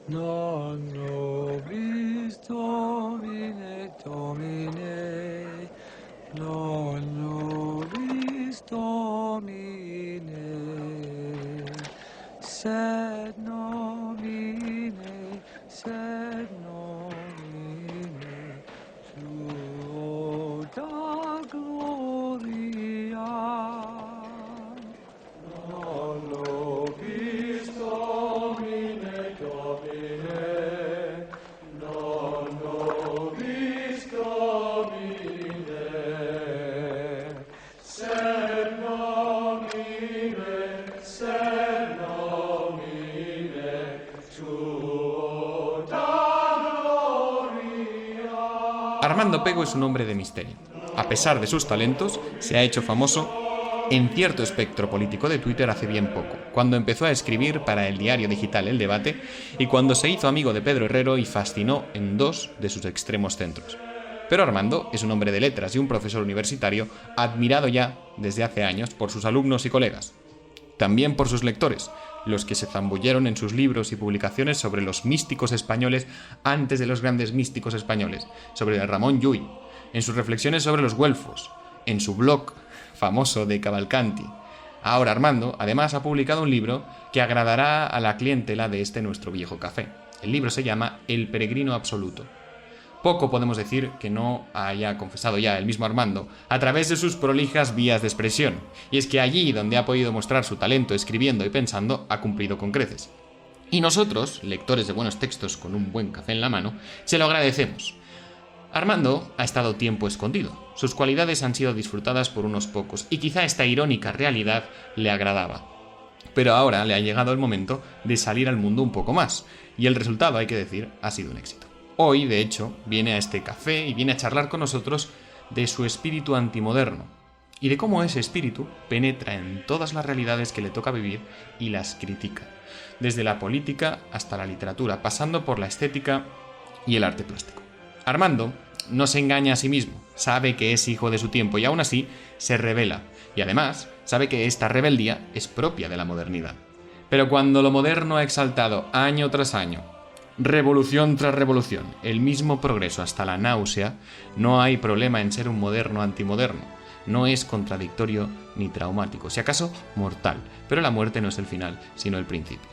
Non nobis Domine, Domine, non nobis Domine, sed nomine tuo da gloria. Non nobis Domine, Domine, non nobis Domine, sed nomine tuo da gloria. Armando Pego es un hombre de misterio. A pesar de sus talentos, se ha hecho famoso en cierto espectro político de Twitter hace bien poco, cuando empezó a escribir para el diario digital El Debate y cuando se hizo amigo de Pedro Herrero y fascinó en dos de sus extremos centros. Pero Armando es un hombre de letras y un profesor universitario admirado ya desde hace años por sus alumnos y colegas. También por sus lectores, los que se zambulleron en sus libros y publicaciones sobre los místicos españoles antes de los grandes místicos españoles, sobre Ramón Llull, en sus reflexiones sobre los güelfos, en su blog famoso de Cavalcanti. Ahora Armando, además, ha publicado un libro que agradará a la clientela de este nuestro viejo café. El libro se llama El peregrino absoluto. Poco podemos decir que no haya confesado ya el mismo Armando a través de sus prolijas vías de expresión, y es que allí donde ha podido mostrar su talento escribiendo y pensando, ha cumplido con creces. Y nosotros, lectores de buenos textos con un buen café en la mano, se lo agradecemos. Armando ha estado tiempo escondido, sus cualidades han sido disfrutadas por unos pocos, y quizá esta irónica realidad le agradaba. Pero ahora le ha llegado el momento de salir al mundo un poco más, y el resultado, hay que decir, ha sido un éxito. Hoy, de hecho, viene a este café y viene a charlar con nosotros de su espíritu antimoderno y de cómo ese espíritu penetra en todas las realidades que le toca vivir y las critica, desde la política hasta la literatura, pasando por la estética y el arte plástico. Armando no se engaña a sí mismo, sabe que es hijo de su tiempo y aún así se revela, y además sabe que esta rebeldía es propia de la modernidad. Pero cuando lo moderno ha exaltado año tras año, revolución tras revolución, el mismo progreso hasta la náusea, no hay problema en ser un moderno antimoderno. No es contradictorio ni traumático, si acaso mortal, pero la muerte no es el final, sino el principio.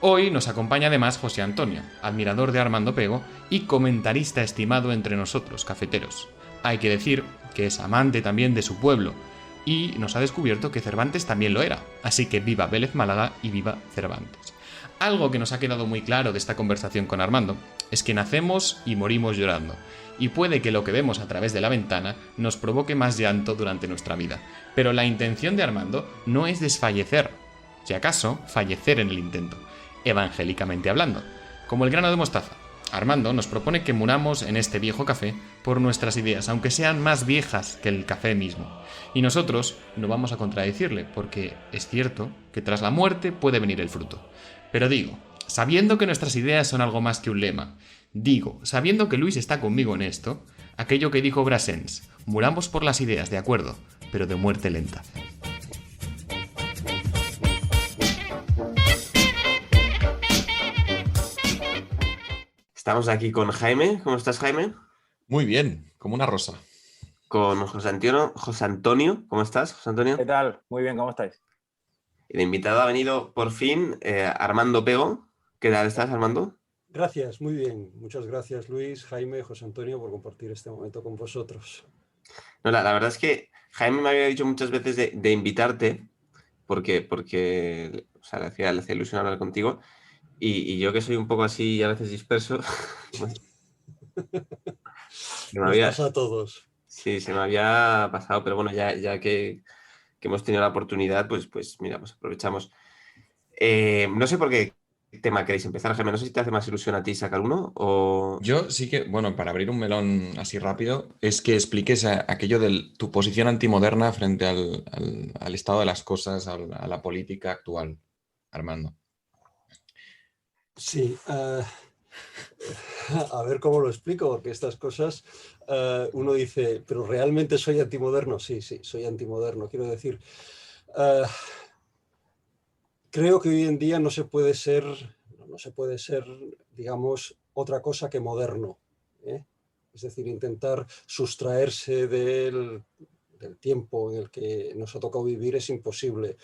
Hoy nos acompaña además José Antonio, admirador de Armando Pego y comentarista estimado entre nosotros, cafeteros. Hay que decir que es amante también de su pueblo y nos ha descubierto que Cervantes también lo era, así que viva Vélez Málaga y viva Cervantes. Algo que nos ha quedado muy claro de esta conversación con Armando es que nacemos y morimos llorando, y puede que lo que vemos a través de la ventana nos provoque más llanto durante nuestra vida, pero la intención de Armando no es desfallecer, si acaso fallecer en el intento, evangélicamente hablando, como el grano de mostaza. Armando nos propone que muramos en este viejo café por nuestras ideas, aunque sean más viejas que el café mismo. Y nosotros no vamos a contradecirle, porque es cierto que tras la muerte puede venir el fruto. Pero digo, sabiendo que nuestras ideas son algo más que un lema, digo, sabiendo que Luis está conmigo en esto, aquello que dijo Brassens, muramos por las ideas, de acuerdo, pero de muerte lenta. Estamos aquí con Jaime. ¿Cómo estás, Jaime? Muy bien, como una rosa. Con José Antonio. José Antonio, ¿cómo estás, José Antonio? ¿Qué tal? Muy bien, ¿cómo estáis? El invitado ha venido por fin, Armando Pego. ¿Qué tal estás, Armando? Gracias, muy bien. Muchas gracias, Luis, Jaime, José Antonio, por compartir este momento con vosotros. No, la verdad es que Jaime me había dicho muchas veces de invitarte, porque o sea, le hacía ilusión hablar contigo, y yo que soy un poco así a veces disperso, Nos pasa a todos. sí, se me había pasado, pero bueno, ya que hemos tenido la oportunidad, pues mira, pues aprovechamos. No sé por qué tema queréis empezar, Jaime. No sé si te hace más ilusión a ti sacar uno o... Yo sí que, bueno, para abrir un melón así rápido, es que expliques aquello de tu posición antimoderna frente al estado de las cosas, a la política actual, Armando. Sí, a ver cómo lo explico, porque estas cosas uno dice, pero ¿realmente soy antimoderno? Sí, soy antimoderno. Quiero decir, creo que hoy en día no se puede ser, digamos, otra cosa que moderno, ¿eh? Es decir, intentar sustraerse del tiempo en el que nos ha tocado vivir es imposible.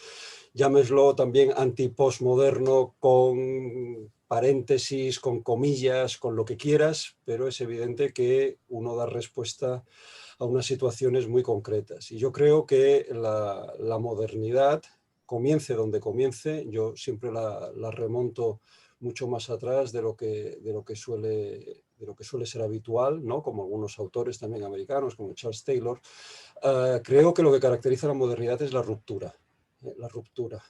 Llámeslo también antipostmoderno, con paréntesis, con comillas, con lo que quieras, pero es evidente que uno da respuesta a unas situaciones muy concretas. Y yo creo que la modernidad, comience donde comience, yo siempre la remonto mucho más atrás de lo que suele ser habitual, ¿no? Como algunos autores también americanos, como Charles Taylor. Creo que lo que caracteriza la modernidad es la ruptura. La ruptura.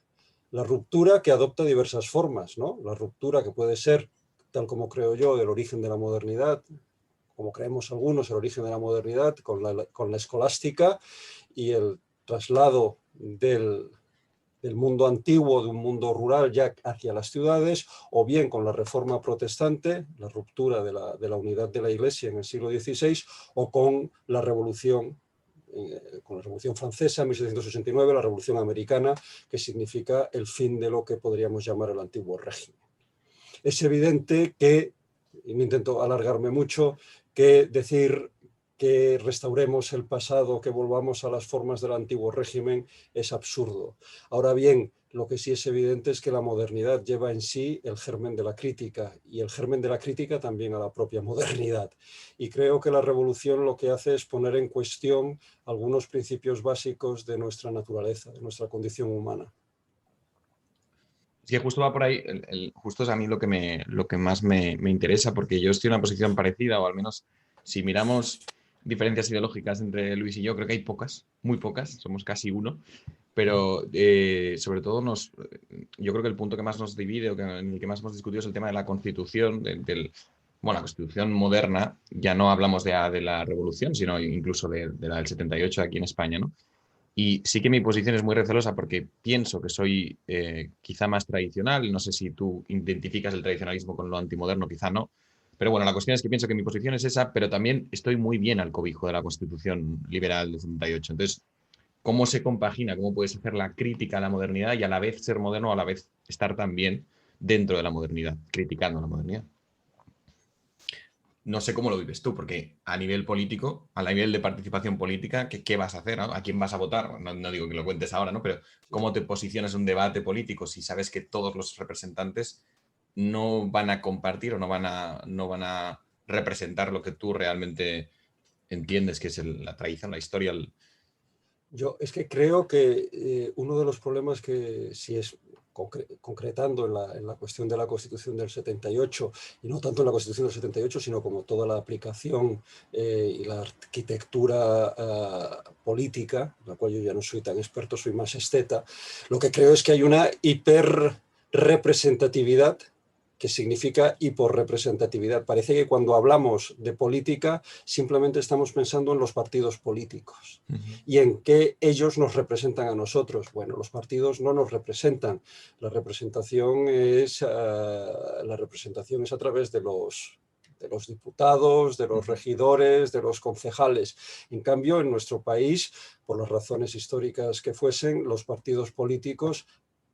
La ruptura que adopta diversas formas, ¿no? La ruptura que puede ser, tal como creo yo, del origen de la modernidad, como creemos algunos, el origen de la modernidad con la escolástica y el traslado del mundo antiguo, de un mundo rural ya hacia las ciudades, o bien con la reforma protestante, la ruptura de la unidad de la Iglesia en el siglo XVI, o con la Revolución Francesa en 1789, la Revolución Americana, que significa el fin de lo que podríamos llamar el antiguo régimen. Es evidente que, y no intento alargarme mucho, que decir que restauremos el pasado, que volvamos a las formas del antiguo régimen, es absurdo. Ahora bien, lo que sí es evidente es que la modernidad lleva en sí el germen de la crítica, y el germen de la crítica también a la propia modernidad. Y creo que la revolución lo que hace es poner en cuestión algunos principios básicos de nuestra naturaleza, de nuestra condición humana. Sí, justo va por ahí, justo es a mí lo que más me interesa, porque yo estoy en una posición parecida, o al menos si miramos diferencias ideológicas entre Luis y yo, creo que hay pocas, muy pocas, somos casi uno, pero sobre todo yo creo que el punto que más nos divide o en el que más hemos discutido es el tema de la Constitución, bueno, la Constitución moderna. Ya no hablamos de la Revolución, sino incluso de la del 78 aquí en España, ¿no? Y sí que mi posición es muy recelosa porque pienso que soy quizá más tradicional. No sé si tú identificas el tradicionalismo con lo antimoderno, quizá no. Pero bueno, la cuestión es que pienso que mi posición es esa, pero también estoy muy bien al cobijo de la Constitución liberal del 78. Entonces, ¿cómo se compagina? ¿Cómo puedes hacer la crítica a la modernidad y a la vez ser moderno, a la vez estar también dentro de la modernidad, criticando la modernidad? No sé cómo lo vives tú, porque a nivel político, a nivel de participación política, ¿qué vas a hacer, ¿no? ¿A quién vas a votar? No digo que lo cuentes ahora, ¿no? Pero ¿cómo te posicionas en un debate político si sabes que todos los representantes no van a compartir o no van a representar lo que tú realmente entiendes que es la tradición, la historia? Yo es que creo que uno de los problemas que si es concretando en la cuestión de la Constitución del 78, y no tanto en la Constitución del 78, sino como toda la aplicación y la arquitectura política, en la cual yo ya no soy tan experto, soy más esteta, lo que creo es que hay una hiperrepresentatividad que significa hiporrepresentatividad. Parece que cuando hablamos de política simplemente estamos pensando en los partidos políticos y en que ellos nos representan a nosotros. Bueno, los partidos no nos representan. La representación es a través de los diputados, de los regidores, de los concejales. En cambio, en nuestro país, por las razones históricas que fuesen, los partidos políticos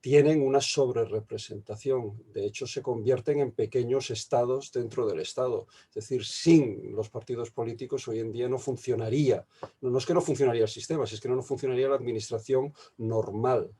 tienen una sobrerepresentación. De hecho, se convierten en pequeños estados dentro del Estado. Es decir, sin los partidos políticos hoy en día no funcionaría. No es que no funcionaría el sistema, es que no funcionaría la administración normal,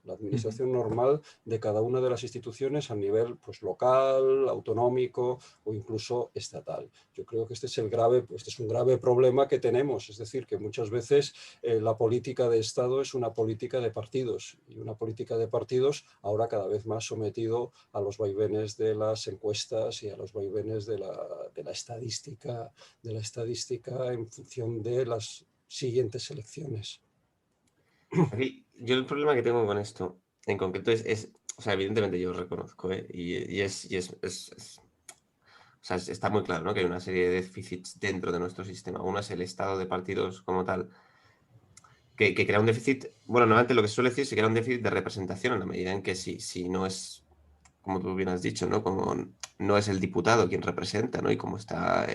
normal de cada una de las instituciones a nivel pues, local, autonómico o incluso estatal. Yo creo que este es un grave problema que tenemos. Es decir, que muchas veces la política de Estado es una política de partidos, y una política de partidos ahora cada vez más sometido a los vaivenes de las encuestas y a los vaivenes de la estadística en función de las siguientes elecciones. Aquí, yo el problema que tengo con esto en concreto o sea, evidentemente yo lo reconozco, ¿eh? O sea, está muy claro, ¿no? Que hay una serie de déficits dentro de nuestro sistema. Uno es el estado de partidos como tal, que crea un déficit. Bueno, normalmente lo que se suele decir es que crea un déficit de representación en la medida en que si no es, como tú bien has dicho, ¿no? Como no es el diputado quien representa, ¿no? Y como está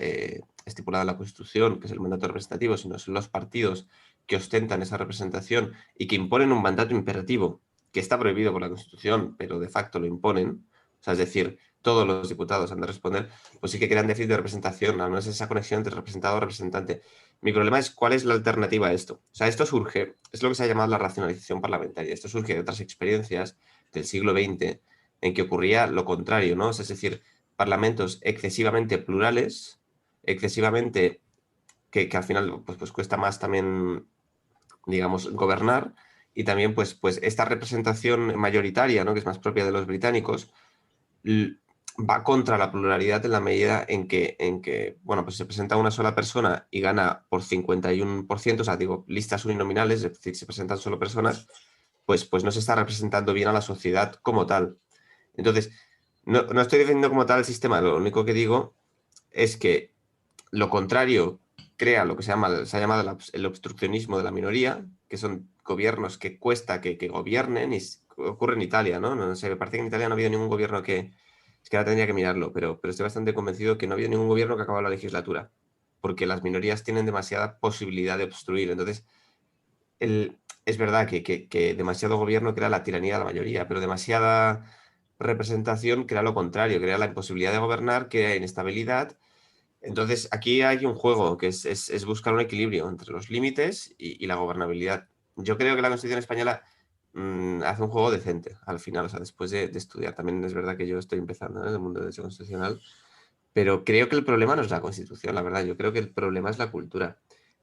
estipulado en la Constitución, que es el mandato representativo, sino son los partidos que ostentan esa representación y que imponen un mandato imperativo que está prohibido por la Constitución, pero de facto lo imponen. O sea, es decir, todos los diputados han de responder, pues sí que crean déficit de representación, al menos esa conexión entre representado y representante. Mi problema es cuál es la alternativa a esto. O sea, esto surge, es lo que se ha llamado la racionalización parlamentaria. Esto surge de otras experiencias del siglo XX en que ocurría lo contrario, ¿no? Es decir, parlamentos excesivamente plurales, excesivamente que al final pues cuesta más también, digamos, gobernar, y también pues esta representación mayoritaria, ¿no? Que es más propia de los británicos, va contra la pluralidad en la medida en que bueno, pues se presenta una sola persona y gana por 51%, o sea, digo, listas uninominales, es decir, se presentan solo personas, pues no se está representando bien a la sociedad como tal. Entonces, no estoy defendiendo como tal el sistema, lo único que digo es que lo contrario crea lo que se ha llamado el obstruccionismo de la minoría, que son gobiernos que cuesta que gobiernen, y ocurre en Italia, ¿no? No sé, me parece que en Italia no ha habido ningún gobierno que... Es que ahora tendría que mirarlo, pero estoy bastante convencido que no ha habido ningún gobierno que ha acabado la legislatura, porque las minorías tienen demasiada posibilidad de obstruir. Entonces, es verdad que demasiado gobierno crea la tiranía de la mayoría, pero demasiada representación crea lo contrario, crea la imposibilidad de gobernar, crea inestabilidad. Entonces, aquí hay un juego que es buscar un equilibrio entre los límites y la gobernabilidad. Yo creo que la Constitución española hace un juego decente al final, o sea, después de estudiar. También es verdad que yo estoy empezando, ¿no?, en el mundo del derecho constitucional, pero creo que el problema no es la Constitución, la verdad. Yo creo que el problema es la cultura.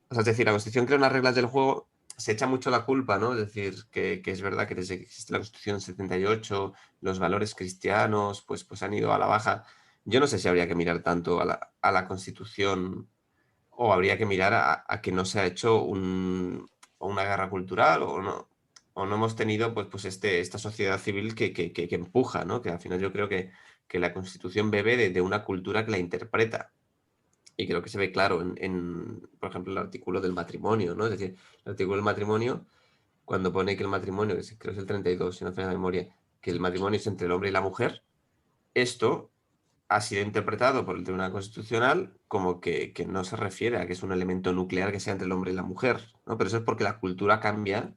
O sea, es decir, la Constitución crea unas reglas del juego, se echa mucho la culpa, ¿no? Es decir, que es verdad que desde que existe la Constitución 78, los valores cristianos pues han ido a la baja. Yo no sé si habría que mirar tanto a la Constitución, o habría que mirar a que no se ha hecho una guerra cultural, o no hemos tenido pues esta sociedad civil que empuja, ¿no? Que al final yo creo que la Constitución bebe de una cultura que la interpreta. Y creo que se ve claro por ejemplo, el artículo del matrimonio, ¿no? Es decir, el artículo del matrimonio, cuando pone que el matrimonio, creo que es el 32, si no me falla la memoria, que el matrimonio es entre el hombre y la mujer, esto ha sido interpretado por el Tribunal Constitucional como que no se refiere a que es un elemento nuclear que sea entre el hombre y la mujer, ¿no? Pero eso es porque la cultura cambia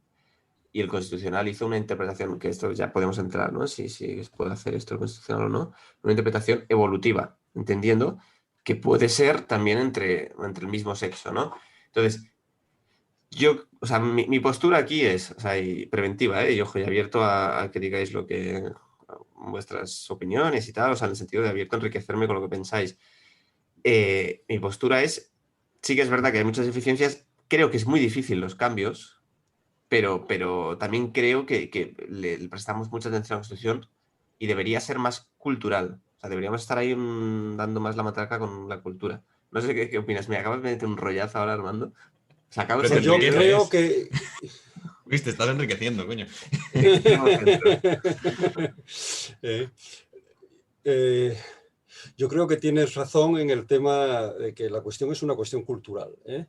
y el Constitucional hizo una interpretación, que esto ya podemos entrar, ¿no? Si se puede hacer esto el Constitucional o no, una interpretación evolutiva, entendiendo que puede ser también entre el mismo sexo, ¿no? Entonces, o sea, mi postura aquí es, o sea, y preventiva, ¿eh? Y ojo, y abierto a que digáis vuestras opiniones y tal, o sea, en el sentido de abierto a enriquecerme con lo que pensáis. Mi postura es, sí que es verdad que hay muchas deficiencias, creo que es muy difícil los cambios, pero también creo que le prestamos mucha atención a la Constitución y debería ser más cultural. O sea, deberíamos estar ahí dando más la matraca con la cultura. No sé qué opinas. Me acabas de meter un rollazo ahora, Armando. O sea, acabo de Pero Pues ser... yo ¿qué creo es? que... Uy, te estás enriqueciendo, coño. Eh, eh, yo creo que tienes razón en el tema de que la cuestión es una cuestión cultural, ¿eh?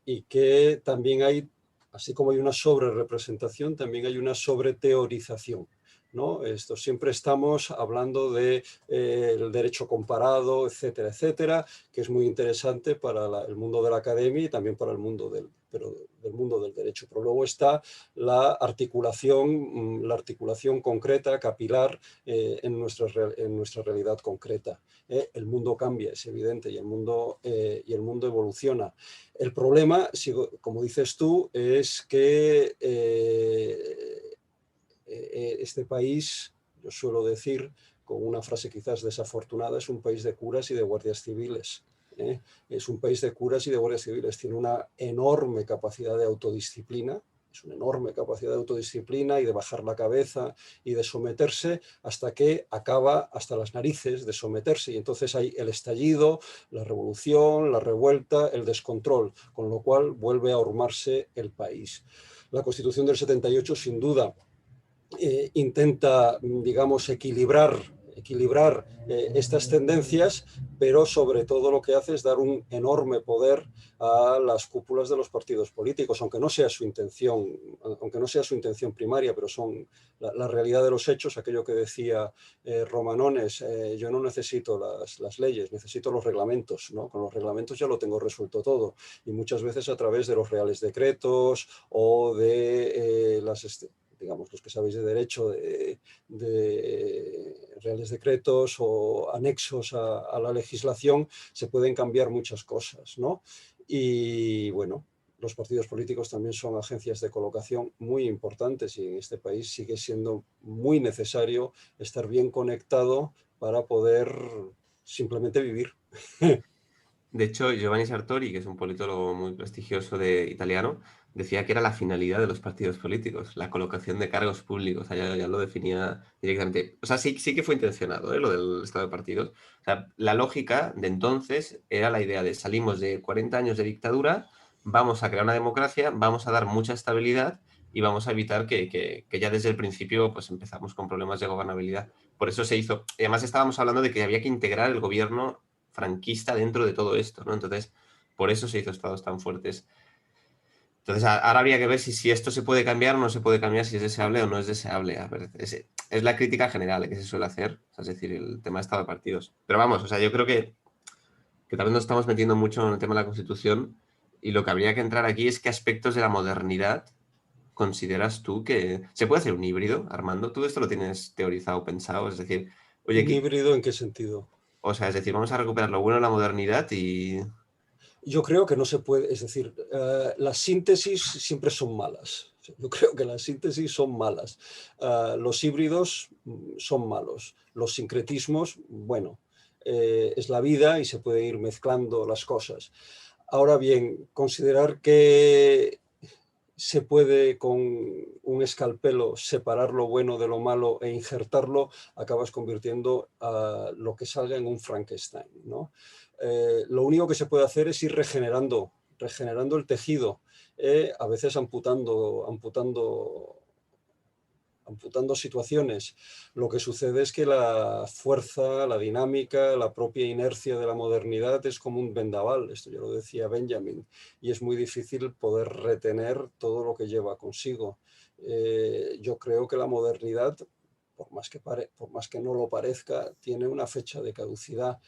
Y que también hay, así como hay una sobrerepresentación, también hay una sobreteorización, ¿no? Esto siempre estamos hablando de el derecho comparado, etcétera, etcétera, que es muy interesante para el mundo de la academia y también para el mundo del mundo del derecho. Pero luego está la articulación concreta, capilar, en nuestra realidad concreta. El mundo cambia, es evidente, y el mundo evoluciona. El problema, como dices tú, es que este país, yo suelo decir, con una frase quizás desafortunada, es un país de curas y de guardias civiles. Es un país de curas y de guardias civiles. Tiene una enorme capacidad de autodisciplina, es una enorme capacidad de autodisciplina y de bajar la cabeza y de someterse hasta que acaba hasta las narices de someterse. Y entonces hay el estallido, la revolución, la revuelta, el descontrol, con lo cual vuelve a ahormarse el país. La Constitución del 78, sin duda, intenta, digamos, equilibrar estas tendencias, pero sobre todo lo que hace es dar un enorme poder a las cúpulas de los partidos políticos, aunque no sea su intención primaria, pero son la realidad de los hechos, aquello que decía Romanones, yo no necesito las leyes, necesito los reglamentos, ¿no? Con los reglamentos ya lo tengo resuelto todo, y muchas veces a través de los reales decretos o de digamos, los que sabéis de derecho, de reales decretos o anexos a la legislación, se pueden cambiar muchas cosas, ¿no? Y bueno, los partidos políticos también son agencias de colocación muy importantes y en este país sigue siendo muy necesario estar bien conectado para poder simplemente vivir. De hecho, Giovanni Sartori, que es un politólogo muy prestigioso italiano, decía que era la finalidad de los partidos políticos, la colocación de cargos públicos. O sea, ya lo definía directamente. O sea, sí que fue intencionado, ¿eh? Lo del estado de partidos. O sea, la lógica de entonces era la idea de salimos de 40 años de dictadura, vamos a crear una democracia, vamos a dar mucha estabilidad y vamos a evitar que ya desde el principio pues empezamos con problemas de gobernabilidad. Por eso se hizo. Y además estábamos hablando de que había que integrar el gobierno franquista dentro de todo esto, ¿no? Entonces, por eso se hizo estados tan fuertes. Entonces, ahora habría que ver si esto se puede cambiar o no se puede cambiar, si es deseable o no es deseable. A ver, es la crítica general que se suele hacer, o sea, es decir, el tema de estado de partidos. Pero vamos, o sea, yo creo que también nos estamos metiendo mucho en el tema de la Constitución y lo que habría que entrar aquí es qué aspectos de la modernidad consideras tú que se puede hacer un híbrido, Armando. ¿Tú esto lo tienes teorizado, pensado? Es decir, oye, ¿Un híbrido en qué sentido? o sea, es decir, vamos a recuperar lo bueno de la modernidad y... Yo creo que no se puede, es decir, las síntesis siempre son malas. Yo creo que las síntesis son malas. Los híbridos son malos. Los sincretismos, bueno, es la vida y se puede ir mezclando las cosas. Ahora bien, considerar que se puede con un escalpelo separar lo bueno de lo malo e injertarlo, acabas convirtiendo a lo que salga en un Frankenstein, ¿no? Lo único que se puede hacer es ir regenerando el tejido, a veces amputando situaciones. Lo que sucede es que la fuerza, la dinámica, la propia inercia de la modernidad es como un vendaval, esto ya lo decía Benjamin, y es muy difícil poder retener todo lo que lleva consigo. Yo creo que la modernidad, por más que no lo parezca, tiene una fecha de caducidad.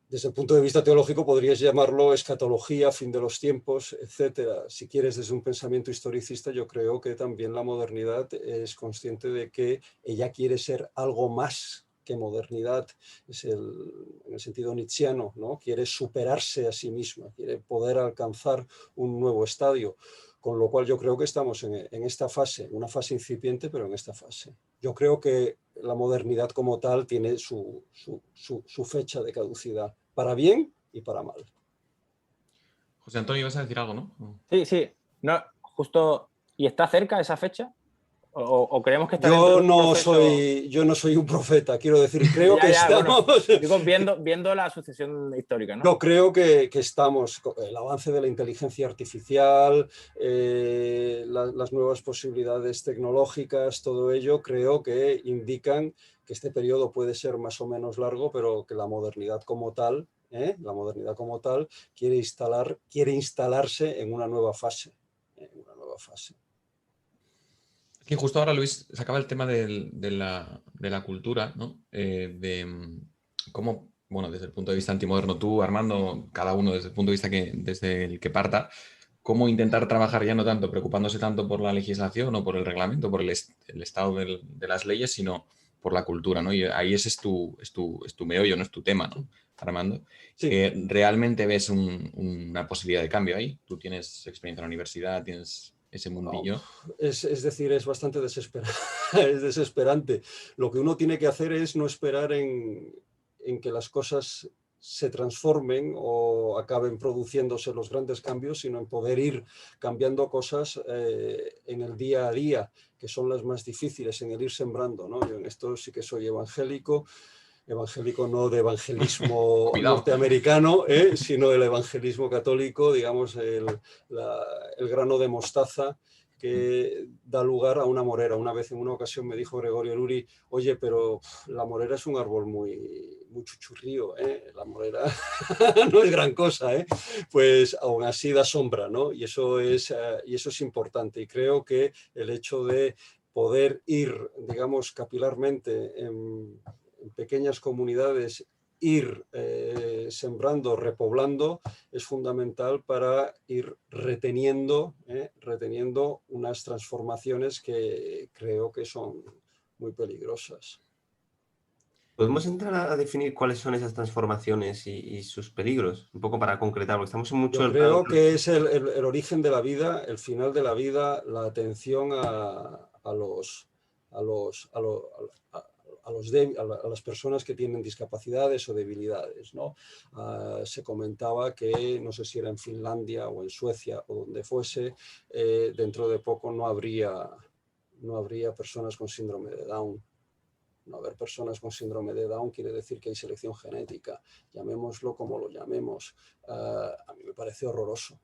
Desde el punto de vista teológico podrías llamarlo escatología, fin de los tiempos, etcétera. Si quieres, desde un pensamiento historicista, yo creo que también la modernidad es consciente de que ella quiere ser algo más que modernidad, en el sentido nietzscheano, ¿no? Quiere superarse a sí misma, quiere poder alcanzar un nuevo estadio, con lo cual yo creo que estamos en esta fase, una fase incipiente, pero en esta fase. Yo creo que la modernidad como tal tiene su fecha de caducidad, para bien y para mal. José Antonio, ibas a decir algo, ¿no? Sí, sí. No, justo. ¿Y está cerca esa fecha? ¿O creemos que está dentro Yo de un proceso? yo no soy un profeta, quiero decir, creo que Bueno, estamos... digo, viendo la sucesión histórica, ¿no? Yo creo que estamos, el avance de la inteligencia artificial, las nuevas posibilidades tecnológicas, todo ello creo que indican que este periodo puede ser más o menos largo, pero que la modernidad como tal, quiere instalarse en una nueva fase. Aquí justo ahora, Luis, sacaba el tema de la cultura, ¿no? Cómo, bueno, desde el punto de vista antimoderno, tú, Armando, cada uno desde el punto de vista desde el que parta, cómo intentar trabajar ya no tanto preocupándose tanto por la legislación o por el reglamento, por el estado de las leyes, sino por la cultura, ¿no? Y ahí ese es tu meollo, no es tu tema, ¿no, Armando? Sí. ¿Realmente ves una posibilidad de cambio ahí? Tú tienes experiencia en la universidad, tienes ese mundillo. Es decir, es bastante es desesperante. Lo que uno tiene que hacer es no esperar en que las cosas se transformen o acaben produciéndose los grandes cambios, sino en poder ir cambiando cosas en el día a día, que son las más difíciles, en el ir sembrando, ¿no? Yo en esto sí que soy evangélico no de evangelismo norteamericano, sino del evangelismo católico, digamos, el grano de mostaza que da lugar a una morera. Una vez, en una ocasión, me dijo Gregorio Luri, oye, pero la morera es un árbol muy chuchurrío, la morera no es gran cosa, pues aún así da sombra, ¿no? Y eso es importante. Y creo que el hecho de poder ir, digamos, capilarmente en pequeñas comunidades, ir sembrando, repoblando, es fundamental para ir reteniendo unas transformaciones que creo que son muy peligrosas. ¿Podemos entrar a definir cuáles son esas transformaciones y sus peligros? Un poco para concretar, porque estamos mucho Yo en plan... creo que es el origen de la vida, el final de la vida, la atención a las personas que tienen discapacidades o debilidades, ¿no? Se comentaba que, no sé si era en Finlandia o en Suecia o donde fuese, dentro de poco no habría personas con síndrome de Down. No haber personas con síndrome de Down quiere decir que hay selección genética, llamémoslo como lo llamemos. A mí me parece horroroso,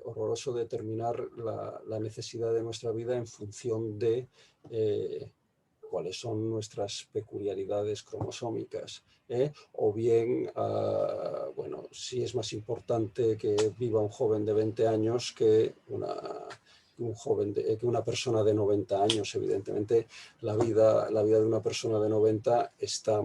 horroroso determinar la necesidad de nuestra vida en función de cuáles son nuestras peculiaridades cromosómicas, o bien, bueno, si es más importante que viva un joven de 20 años que una persona de 90 años. Evidentemente la vida de una persona de 90 está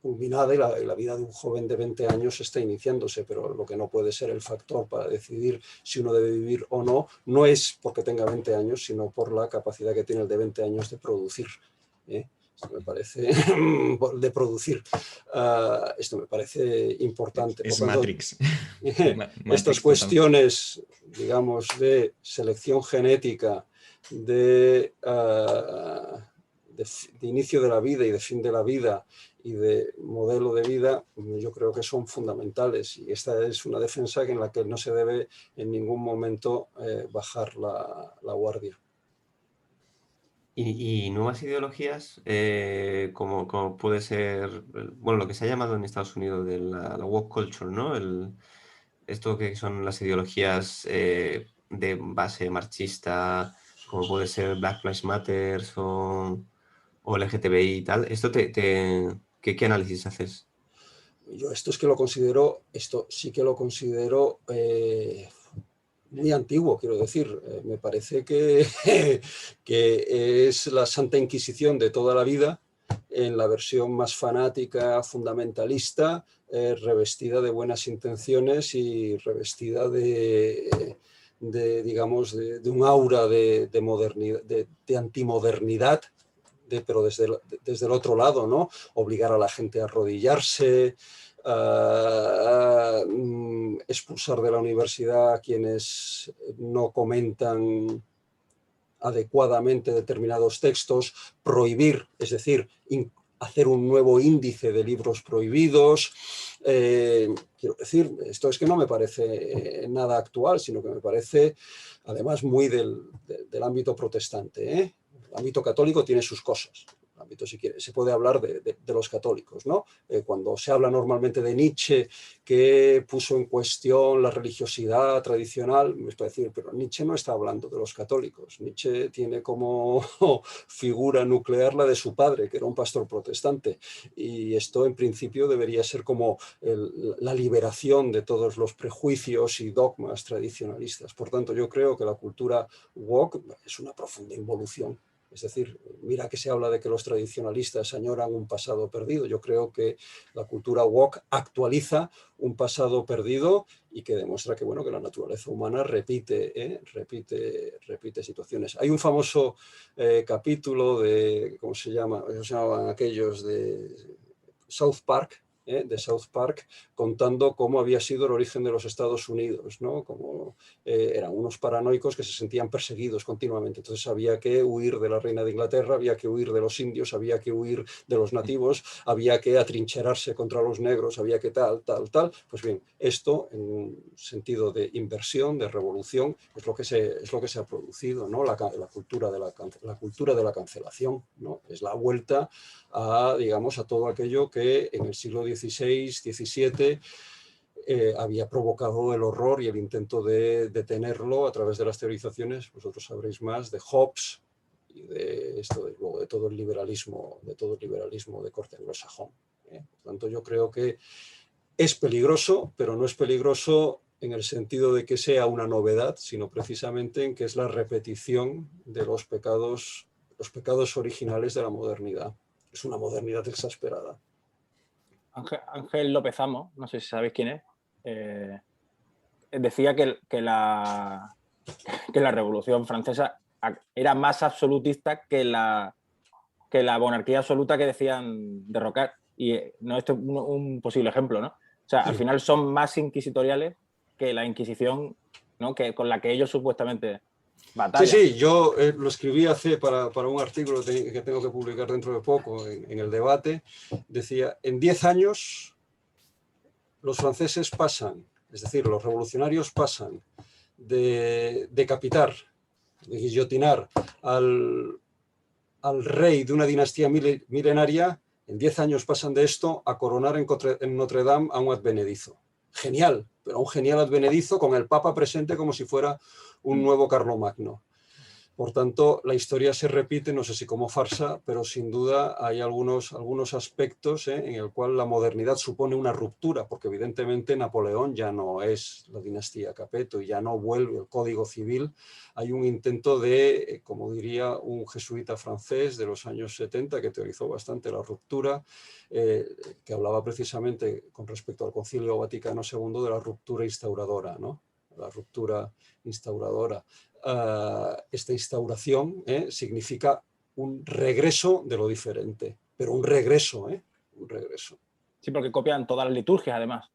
culminada y la vida de un joven de 20 años está iniciándose, pero lo que no puede ser el factor para decidir si uno debe vivir o no, no es porque tenga 20 años, sino por la capacidad que tiene el de 20 años de producir. Esto me parece de producir. Esto me parece importante. Es Por tanto, Matrix. estas Matrix total. cuestiones, digamos, de selección genética, de inicio de la vida y de fin de la vida y de modelo de vida, yo creo que son fundamentales, y esta es una defensa en la que no se debe en ningún momento bajar la guardia. Y nuevas ideologías, como puede ser, bueno, lo que se ha llamado en Estados Unidos de la woke culture, ¿no? Esto que son las ideologías de base marxista, como puede ser Black Lives Matter o LGTBI y tal. ¿Qué análisis haces? Yo esto sí que lo considero muy antiguo, quiero decir. Me parece que es la Santa Inquisición de toda la vida, en la versión más fanática, fundamentalista, revestida de buenas intenciones y revestida digamos, de un aura de modernidad, de antimodernidad, pero desde el otro lado, ¿no? Obligar a la gente a arrodillarse, expulsar de la universidad a quienes no comentan adecuadamente determinados textos, prohibir, es decir, hacer un nuevo índice de libros prohibidos. Quiero decir, esto es que no me parece nada actual, sino que me parece además muy del ámbito protestante. El ámbito católico tiene sus cosas. El ámbito, si quiere, se puede hablar de los católicos, ¿no? Cuando se habla normalmente de Nietzsche, que puso en cuestión la religiosidad tradicional, me puede decir, pero Nietzsche no está hablando de los católicos. Nietzsche tiene como figura nuclear la de su padre, que era un pastor protestante. Y esto, en principio, debería ser como la liberación de todos los prejuicios y dogmas tradicionalistas. Por tanto, yo creo que la cultura woke es una profunda involución. Es decir, mira que se habla de que los tradicionalistas añoran un pasado perdido. Yo creo que la cultura woke actualiza un pasado perdido y que demuestra que, bueno, que la naturaleza humana repite situaciones. Hay un famoso capítulo de, ¿cómo se llama? Se llamaban aquellos de South Park, contando cómo había sido el origen de los Estados Unidos, ¿no? Como eran unos paranoicos que se sentían perseguidos continuamente. Entonces había que huir de la reina de Inglaterra, había que huir de los indios, había que huir de los nativos, había que atrincherarse contra los negros, había que tal. Pues bien, esto en un sentido de inversión, de revolución, es lo que se ha producido, ¿no? La cultura de la cancelación, ¿no? Es la vuelta a, digamos, a todo aquello que en el siglo XVI, XVII había provocado el horror y el intento de detenerlo a través de las teorizaciones. Vosotros sabréis más de Hobbes y de esto, luego de todo el liberalismo de corte anglosajón. Por tanto, yo creo que es peligroso, pero no es peligroso en el sentido de que sea una novedad, sino precisamente en que es la repetición de los pecados originales de la modernidad. Es una modernidad exasperada. Ángel López Amo, no sé si sabéis quién es, decía que la Revolución Francesa era más absolutista que la monarquía absoluta que decían derrocar. Y no, esto es un posible ejemplo, ¿no? O sea, al final son más inquisitoriales que la Inquisición, ¿no? Con la que ellos supuestamente batallan. Sí, yo lo escribí para un artículo que tengo que publicar dentro de poco en el debate. Decía, en 10 años los franceses pasan, es decir, los revolucionarios pasan de decapitar, de guillotinar al rey de una dinastía milenaria, en 10 años pasan de esto a coronar en Notre Dame a un advenedizo. Genial, pero un genial advenedizo con el Papa presente como si fuera un nuevo Carlomagno. Por tanto, la historia se repite, no sé si como farsa, pero sin duda hay algunos aspectos en el cual la modernidad supone una ruptura, porque evidentemente Napoleón ya no es la dinastía Capeto y ya no vuelve el Código Civil. Hay un intento de, como diría un jesuita francés de los años 70, que teorizó bastante la ruptura, que hablaba precisamente con respecto al Concilio Vaticano II de la ruptura instauradora, ¿no? La ruptura instauradora. Esta instauración significa un regreso de lo diferente, pero un regreso, un regreso. Sí, porque copian todas las liturgias, además.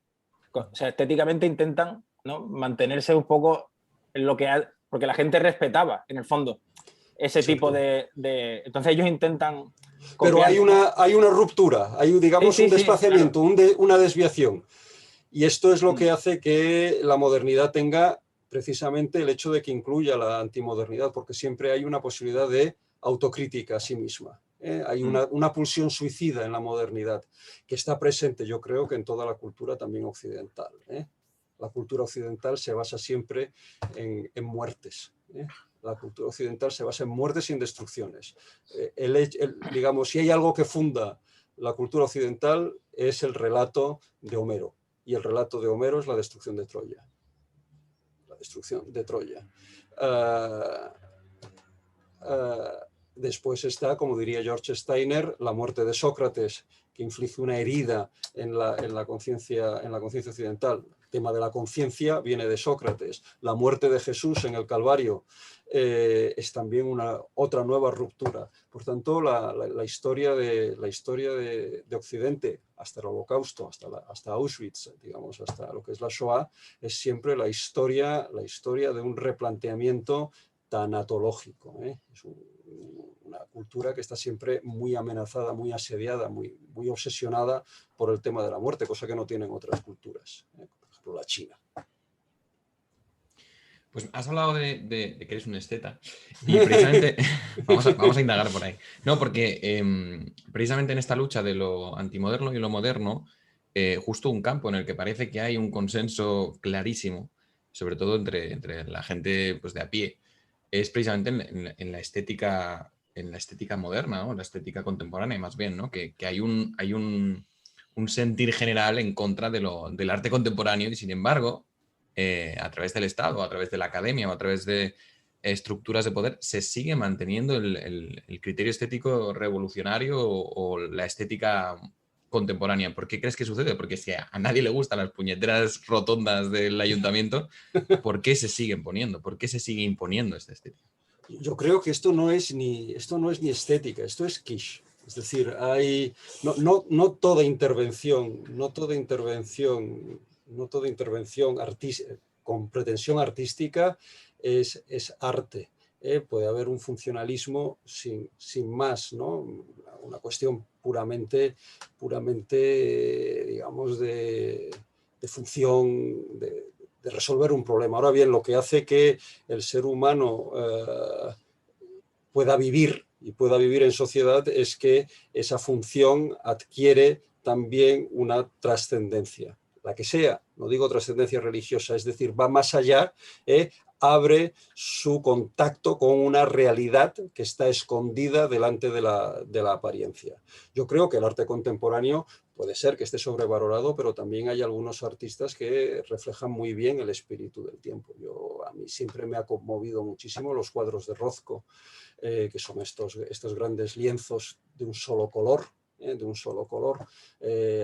O sea, estéticamente intentan, ¿no?, mantenerse un poco en lo que... Porque la gente respetaba, en el fondo, ese tipo de... Entonces ellos intentan copiar. Pero hay una ruptura, hay, digamos, un desplazamiento, claro, una desviación. Y esto es lo que hace que la modernidad tenga precisamente el hecho de que incluya la antimodernidad, porque siempre hay una posibilidad de autocrítica a sí misma. Hay una pulsión suicida en la modernidad, que está presente, yo creo, que en toda la cultura también occidental. La cultura occidental se basa siempre en muertes. La cultura occidental se basa en muertes y en destrucciones. Digamos, si hay algo que funda la cultura occidental es el relato de Homero. Y el relato de Homero es la destrucción de Troya. La destrucción de Troya. Después está, como diría George Steiner, la muerte de Sócrates, que inflige una herida en la conciencia occidental. El tema de la conciencia viene de Sócrates. La muerte de Jesús en el Calvario es también otra nueva ruptura. Por tanto, la historia de Occidente, hasta el Holocausto, hasta Auschwitz, digamos, hasta lo que es la Shoah, es siempre la historia de un replanteamiento tanatológico. Es una cultura que está siempre muy amenazada, muy asediada, muy obsesionada por el tema de la muerte, cosa que no tienen otras culturas, por ejemplo la China. Pues has hablado de que eres un esteta y precisamente vamos a indagar por ahí. No, porque precisamente en esta lucha de lo antimoderno y lo moderno, justo un campo en el que parece que hay un consenso clarísimo, sobre todo entre la gente, pues, de a pie, es precisamente en la estética moderna, ¿no? La estética contemporánea, más bien, ¿no? Que hay un sentir general en contra del arte contemporáneo y, sin embargo, a través del Estado, a través de la academia o a través de estructuras de poder, se sigue manteniendo el criterio estético revolucionario o la estética contemporánea. ¿Por qué crees que sucede? Porque si a nadie le gustan las puñeteras rotondas del ayuntamiento, ¿por qué se siguen poniendo? ¿Por qué se sigue imponiendo esta estética? Yo creo que esto no es ni estética, esto es kitsch. Es decir, no toda intervención con pretensión artística es arte. Puede haber un funcionalismo sin más, ¿no? Una cuestión puramente digamos, de función, de resolver un problema. Ahora bien, lo que hace que el ser humano pueda vivir en sociedad es que esa función adquiere también una trascendencia, la que sea, no digo trascendencia religiosa, es decir, va más allá, abre su contacto con una realidad que está escondida delante de la apariencia. Yo creo que el arte contemporáneo puede ser que esté sobrevalorado, pero también hay algunos artistas que reflejan muy bien el espíritu del tiempo. A mí siempre me ha conmovido muchísimo los cuadros de Rothko, que son estos grandes lienzos de un solo color, de un solo color.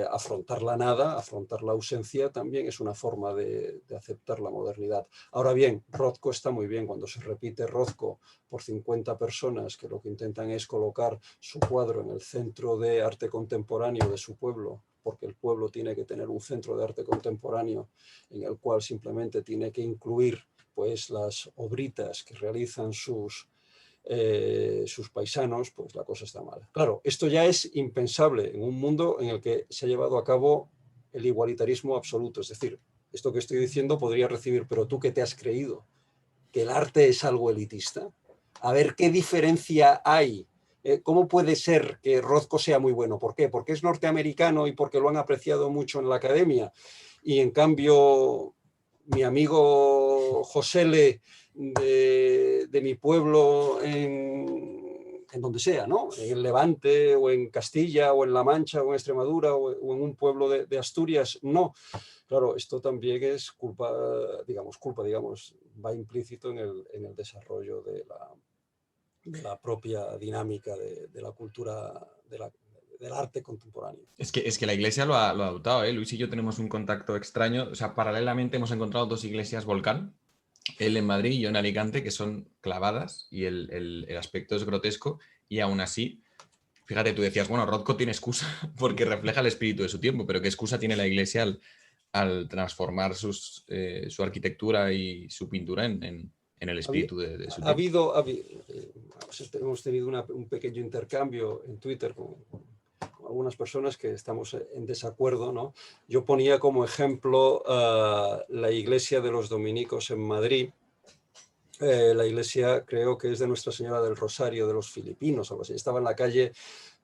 Afrontar la nada, afrontar la ausencia también es una forma de aceptar la modernidad. Ahora bien, Rothko está muy bien cuando se repite Rothko por 50 personas que lo que intentan es colocar su cuadro en el centro de arte contemporáneo de su pueblo, porque el pueblo tiene que tener un centro de arte contemporáneo en el cual simplemente tiene que incluir pues las obritas que realizan sus paisanos, pues la cosa está mal. Claro, esto ya es impensable en un mundo en el que se ha llevado a cabo el igualitarismo absoluto. Es decir, esto que estoy diciendo podría recibir, pero tú ¿qué te has creído? ¿Que el arte es algo elitista? A ver, ¿qué diferencia hay? ¿Cómo puede ser que Rothko sea muy bueno? ¿Por qué? Porque es norteamericano y porque lo han apreciado mucho en la academia. Y en cambio, mi amigo Josele de mi pueblo en donde sea, ¿no? En el Levante o en Castilla o en La Mancha o en Extremadura o en un pueblo de Asturias, no. Claro, esto también es culpa, digamos, va implícito en el desarrollo de la propia dinámica de la cultura, del arte contemporáneo. Es que la iglesia lo ha adoptado, ¿eh? Luis y yo tenemos un contacto extraño. O sea, paralelamente hemos encontrado dos iglesias volcán, él en Madrid y yo en Alicante, que son clavadas y el aspecto es grotesco. Y aún así, fíjate, tú decías, bueno, Rothko tiene excusa porque refleja el espíritu de su tiempo, pero ¿qué excusa tiene la iglesia al transformar su arquitectura y su pintura en el espíritu de su tiempo? Hemos tenido un pequeño intercambio en Twitter con algunas personas que estamos en desacuerdo, ¿no? Yo ponía como ejemplo la iglesia de los dominicos en Madrid. La iglesia creo que es de Nuestra Señora del Rosario de los Filipinos, algo así. Estaba en la calle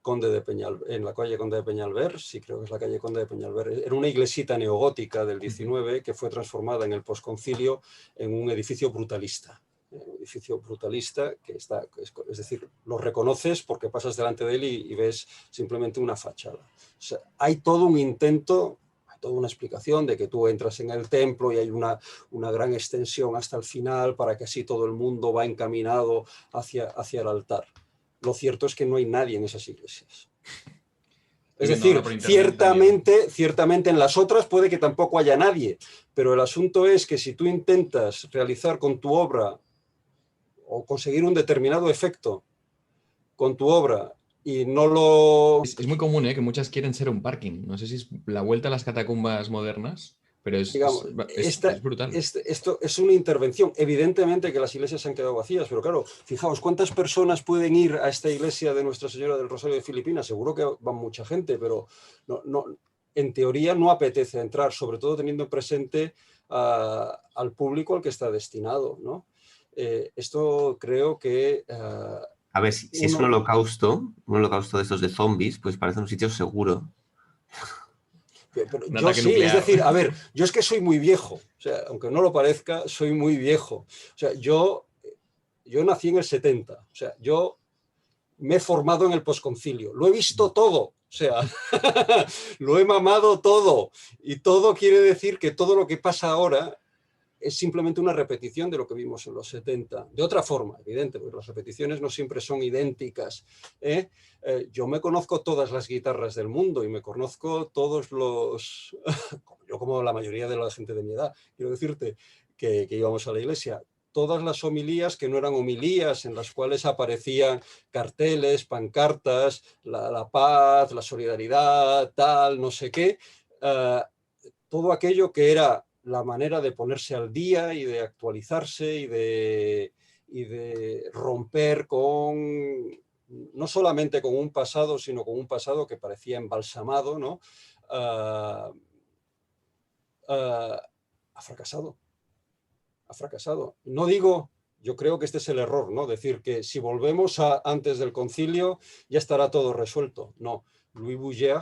Conde de Peñalver, sí, creo que es la calle Conde de Peñalver. Era una iglesita neogótica del 19 que fue transformada en el posconcilio en un edificio brutalista. Un edificio brutalista que está, es decir, lo reconoces porque pasas delante de él y ves simplemente una fachada. O sea, hay todo un intento, hay toda una explicación de que tú entras en el templo y hay una gran extensión hasta el final para que así todo el mundo va encaminado hacia el altar. Lo cierto es que no hay nadie en esas iglesias. Es decir, ciertamente en las otras puede que tampoco haya nadie, pero el asunto es que si tú intentas realizar con tu obra o conseguir un determinado efecto con tu obra y no lo... Es muy común, ¿eh? Que muchas quieren ser un parking. No sé si es la vuelta a las catacumbas modernas, pero Digamos, es brutal. Esto es una intervención. Evidentemente que las iglesias se han quedado vacías, pero claro, fijaos, ¿cuántas personas pueden ir a esta iglesia de Nuestra Señora del Rosario de Filipinas? Seguro que van mucha gente, pero en teoría no apetece entrar, sobre todo teniendo presente al público al que está destinado, ¿no? Esto creo que... A ver, si es un holocausto de estos de zombies, pues parece un sitio seguro. Pero yo sí, nuclear. Es decir, a ver, yo es que soy muy viejo, o sea, aunque no lo parezca, soy muy viejo. O sea, yo nací en el 70, o sea, yo me he formado en el posconcilio, lo he visto todo, o sea, lo he mamado todo, y todo quiere decir que todo lo que pasa ahora es simplemente una repetición de lo que vimos en los 70, de otra forma, evidente, porque las repeticiones no siempre son idénticas. Yo me conozco todas las guitarras del mundo y me conozco todos los... yo como la mayoría de la gente de mi edad, quiero decirte que íbamos a la iglesia, todas las homilías que no eran homilías, en las cuales aparecían carteles, pancartas, la paz, la solidaridad, tal, no sé qué, todo aquello que era la manera de ponerse al día y de actualizarse y de romper no solamente con un pasado, sino con un pasado que parecía embalsamado, ¿no? Ha fracasado. Ha fracasado. No digo, yo creo que este es el error, ¿no? Decir que si volvemos a antes del concilio ya estará todo resuelto. No. Louis Bougier,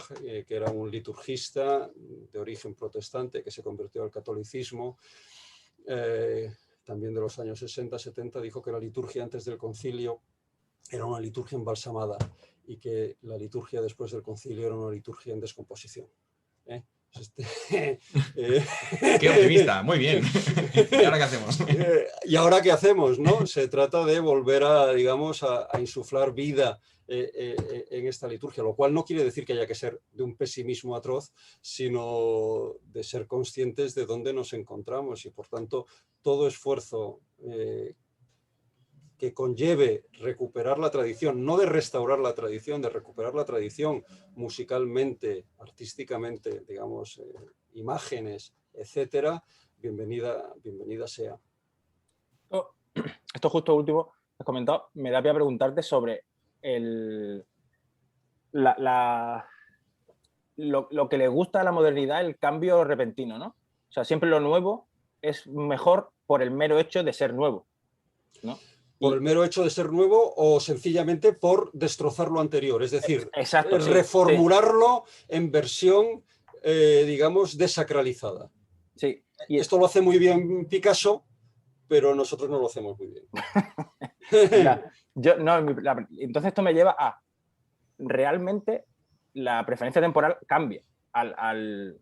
que era un liturgista de origen protestante que se convirtió al catolicismo, también de los años 60-70, dijo que la liturgia antes del concilio era una liturgia embalsamada y que la liturgia después del concilio era una liturgia en descomposición. O ¡Qué optimista! Muy bien. ¿Y ahora qué hacemos? ¿Y ahora qué hacemos? ¿No? Se trata de volver a, digamos, a insuflar vida en esta liturgia, lo cual no quiere decir que haya que ser de un pesimismo atroz, sino de ser conscientes de dónde nos encontramos y, por tanto, todo esfuerzo que conlleve recuperar la tradición, no de restaurar la tradición, de recuperar la tradición musicalmente, artísticamente, digamos, imágenes, etcétera, bienvenida sea. Esto justo último que has comentado, me da pie a preguntarte sobre lo que le gusta a la modernidad, el cambio repentino, ¿no? O sea, siempre lo nuevo es mejor por el mero hecho de ser nuevo, ¿no? Por el mero hecho de ser nuevo o sencillamente por destrozar lo anterior, es decir, exacto, reformularlo en versión, digamos, desacralizada. Sí. Y esto lo hace muy bien Picasso, pero nosotros no lo hacemos muy bien. Entonces esto me lleva a, realmente la preferencia temporal cambia al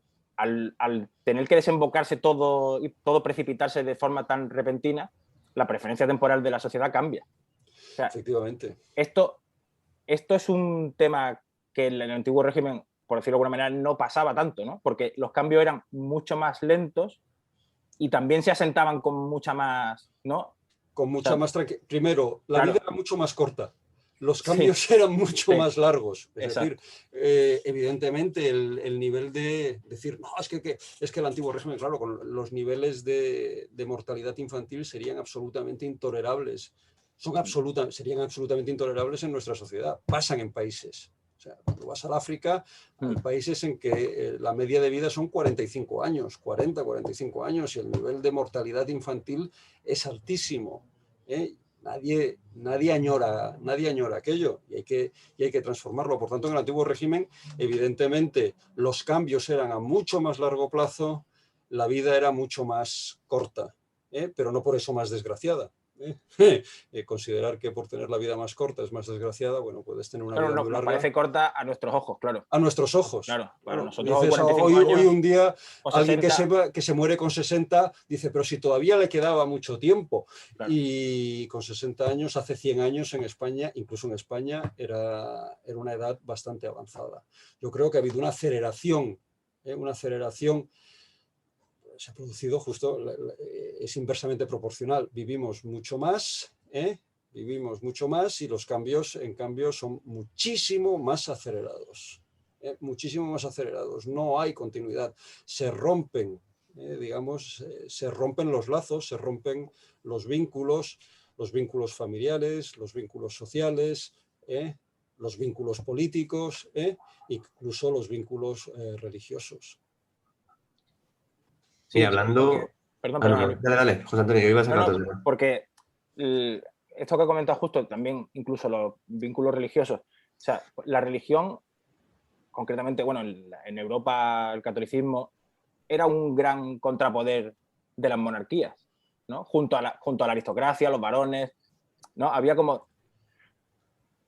tener que desembocarse todo y todo precipitarse de forma tan repentina. La preferencia temporal de la sociedad cambia. O sea, efectivamente. Esto es un tema que en el antiguo régimen, por decirlo de alguna manera, no pasaba tanto, ¿no? Porque los cambios eran mucho más lentos y también se asentaban con mucha más, ¿no? Con mucha más tranquilidad. Primero, la vida era mucho más corta. Los cambios eran mucho más largos. Es decir, evidentemente el nivel de decir, no, es que el antiguo régimen, claro, con los niveles de mortalidad infantil serían absolutamente intolerables. Serían absolutamente intolerables en nuestra sociedad. Pasan en países. O sea, cuando vas al África, hay países en que la media de vida son 45 años, 40, 45 años, y el nivel de mortalidad infantil es altísimo. Nadie añora aquello y hay que transformarlo. Por tanto, en el antiguo régimen, evidentemente, los cambios eran a mucho más largo plazo, la vida era mucho más corta, pero no por eso más desgraciada. Considerar que por tener la vida más corta es más desgraciada, bueno, puedes tener una vida muy larga. Nos parece corta a nuestros ojos, claro. A nuestros ojos. Claro, bueno, nosotros dices, 45 años, hoy un día alguien 60... que se muere con 60 dice, pero si todavía le quedaba mucho tiempo. Claro. Y con 60 años, hace 100 años en España, incluso en España, era una edad bastante avanzada. Yo creo que ha habido una aceleración se ha producido justo, es inversamente proporcional. Vivimos mucho más y los cambios, en cambio, son muchísimo más acelerados. Muchísimo más acelerados. No hay continuidad. Se rompen, se rompen los lazos, se rompen los vínculos familiares, los vínculos sociales, los vínculos políticos, incluso los vínculos religiosos. Sí, hablando... Perdón. Dale, José Antonio, que ibas a sacar otro. Porque esto que he comentado justo, también incluso los vínculos religiosos, o sea, la religión, concretamente, bueno, en Europa el catolicismo era un gran contrapoder de las monarquías, ¿no? Junto a la aristocracia, los varones, ¿no? Había como...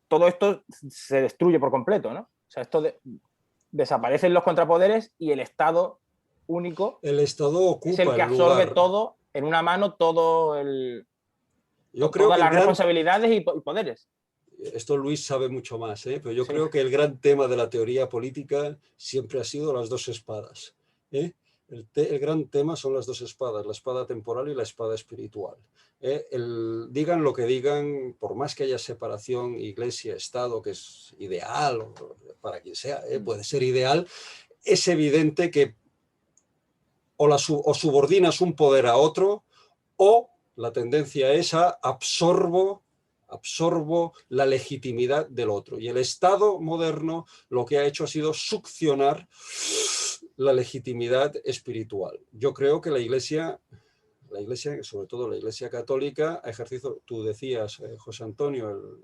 Todo esto se destruye por completo, ¿no? O sea, desaparecen los contrapoderes y el Estado único, el Estado ocupa es el que absorbe todo en una mano, todas las responsabilidades y poderes. Esto Luis sabe mucho más, pero yo creo que el gran tema de la teoría política siempre ha sido las dos espadas. El gran tema son las dos espadas, la espada temporal y la espada espiritual. Digan lo que digan, por más que haya separación iglesia-estado, que es ideal, para quien sea, puede ser ideal, es evidente que o subordinas un poder a otro, o la tendencia es a absorbo la legitimidad del otro. Y el Estado moderno lo que ha hecho ha sido succionar la legitimidad espiritual. Yo creo que la Iglesia, sobre todo la Iglesia católica, ha ejercido, tú decías, José Antonio,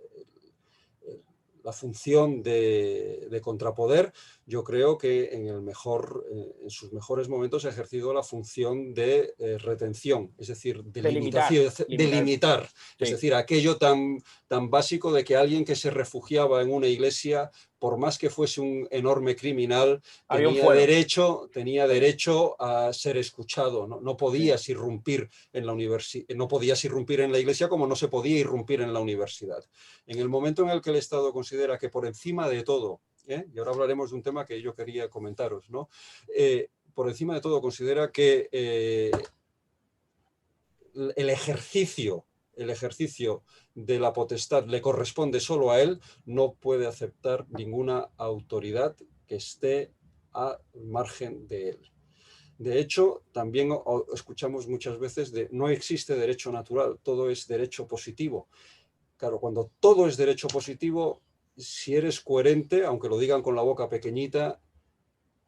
la función de contrapoder. Yo creo que en sus mejores momentos ha ejercido la función de retención, es decir, de limitar. Sí. Es decir, aquello tan básico de que alguien que se refugiaba en una iglesia por más que fuese un enorme criminal, Había un tenía derecho a ser escuchado. No podías irrumpir en la no podías irrumpir en la iglesia como no se podía irrumpir en la universidad. En el momento en el que el Estado considera que por encima de todo, y ahora hablaremos de un tema que yo quería comentaros, ¿no? Por encima de todo considera que el ejercicio de la potestad le corresponde solo a él, no puede aceptar ninguna autoridad que esté al margen de él. De hecho, también escuchamos muchas veces de no existe derecho natural, todo es derecho positivo. Claro, cuando todo es derecho positivo, si eres coherente, aunque lo digan con la boca pequeñita,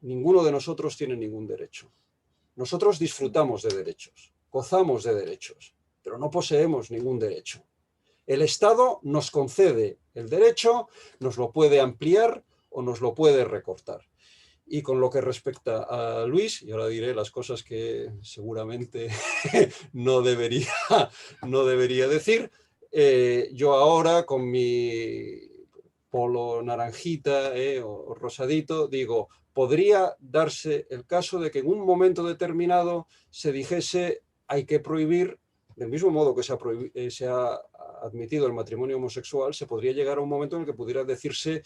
ninguno de nosotros tiene ningún derecho. Nosotros disfrutamos de derechos, gozamos de derechos, pero no poseemos ningún derecho. El Estado nos concede el derecho, nos lo puede ampliar o nos lo puede recortar. Y con lo que respecta a Luis, y ahora diré las cosas que seguramente no debería decir, yo ahora con mi polo naranjita o rosadito, digo, podría darse el caso de que en un momento determinado se dijese hay que prohibir, del mismo modo que se ha admitido el matrimonio homosexual, se podría llegar a un momento en el que pudiera decirse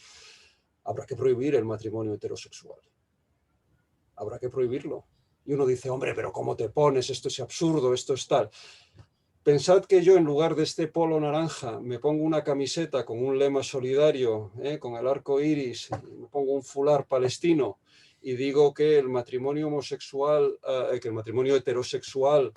habrá que prohibir el matrimonio heterosexual. Habrá que prohibirlo. Y uno dice, hombre, pero ¿cómo te pones? Esto es absurdo, esto es tal. Pensad que yo en lugar de este polo naranja me pongo una camiseta con un lema solidario, con el arco iris, me pongo un fular palestino y digo que el matrimonio homosexual, que el matrimonio heterosexual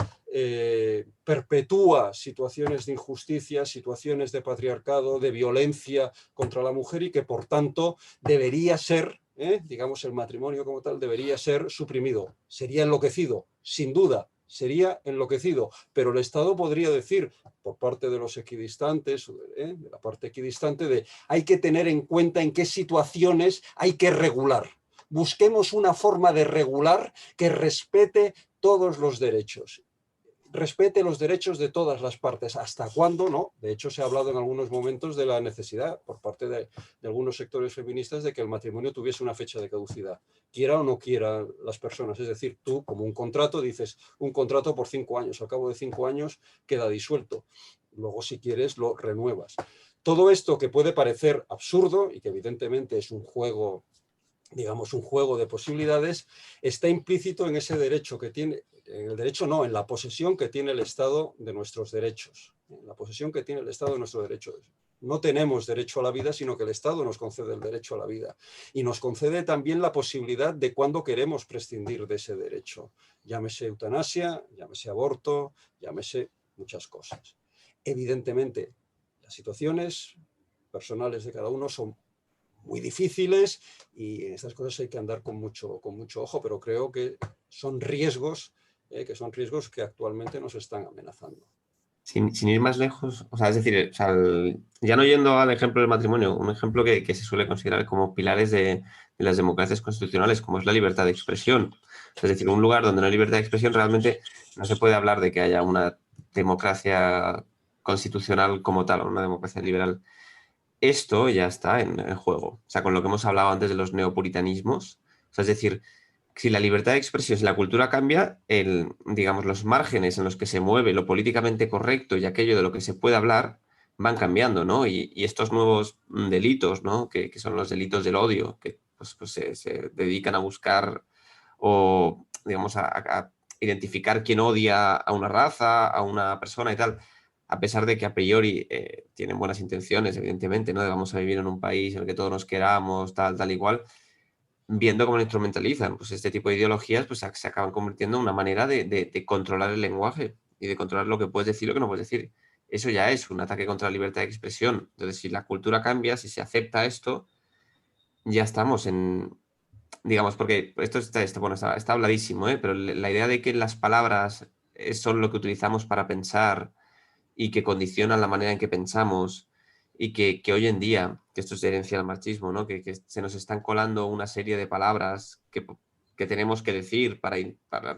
perpetúa situaciones de injusticia, situaciones de patriarcado, de violencia contra la mujer y que por tanto debería ser, digamos, el matrimonio como tal debería ser suprimido. Sería enloquecido, sin duda. Sería enloquecido, pero el Estado podría decir, por parte de los equidistantes, de la parte equidistante, de hay que tener en cuenta en qué situaciones hay que regular. Busquemos una forma de regular que respete todos los derechos. Respete los derechos de todas las partes. ¿Hasta cuándo? No. De hecho, se ha hablado en algunos momentos de la necesidad por parte de algunos sectores feministas de que el matrimonio tuviese una fecha de caducidad, quiera o no quiera las personas. Es decir, tú, como un contrato, dices un contrato por 5 años. Al cabo de 5 años queda disuelto. Luego, si quieres, lo renuevas. Todo esto que puede parecer absurdo y que evidentemente es un juego, digamos, un juego de posibilidades, está implícito en ese derecho que tiene, en el derecho no, en la posesión que tiene el Estado de nuestros derechos, en la posesión que tiene el Estado de nuestros derechos. No tenemos derecho a la vida, sino que el Estado nos concede el derecho a la vida y nos concede también la posibilidad de cuándo queremos prescindir de ese derecho. Llámese eutanasia, llámese aborto, llámese muchas cosas. Evidentemente, las situaciones personales de cada uno son muy difíciles y en estas cosas hay que andar con mucho ojo, pero creo que son riesgos que actualmente nos están amenazando. Sin ir más lejos, o sea, es decir, o sea, ya no yendo al ejemplo del matrimonio, un ejemplo que se suele considerar como pilares de las democracias constitucionales, como es la libertad de expresión. Es decir, un lugar donde no hay libertad de expresión realmente no se puede hablar de que haya una democracia constitucional como tal, o una democracia liberal. Esto ya está en juego. O sea, con lo que hemos hablado antes de los neopuritanismos, o sea, es decir, si la libertad de expresión, si la cultura cambia, digamos, los márgenes en los que se mueve lo políticamente correcto y aquello de lo que se puede hablar van cambiando, ¿no? Y estos nuevos delitos, ¿no? Que son los delitos del odio, que pues se dedican a buscar o, digamos, a identificar quién odia a una raza, a una persona y tal, a pesar de que a priori tienen buenas intenciones, evidentemente, ¿no? De vamos a vivir en un país en el que todos nos queramos, tal igual, viendo cómo lo instrumentalizan, pues este tipo de ideologías pues se acaban convirtiendo en una manera de controlar el lenguaje y de controlar lo que puedes decir y lo que no puedes decir. Eso ya es un ataque contra la libertad de expresión. Entonces, si la cultura cambia, si se acepta esto, ya estamos en, digamos, porque esto está habladísimo, pero la idea de que las palabras son lo que utilizamos para pensar y que condicionan la manera en que pensamos y que hoy en día, que esto es de herencia del marxismo, ¿no? Que se nos están colando una serie de palabras que tenemos que decir para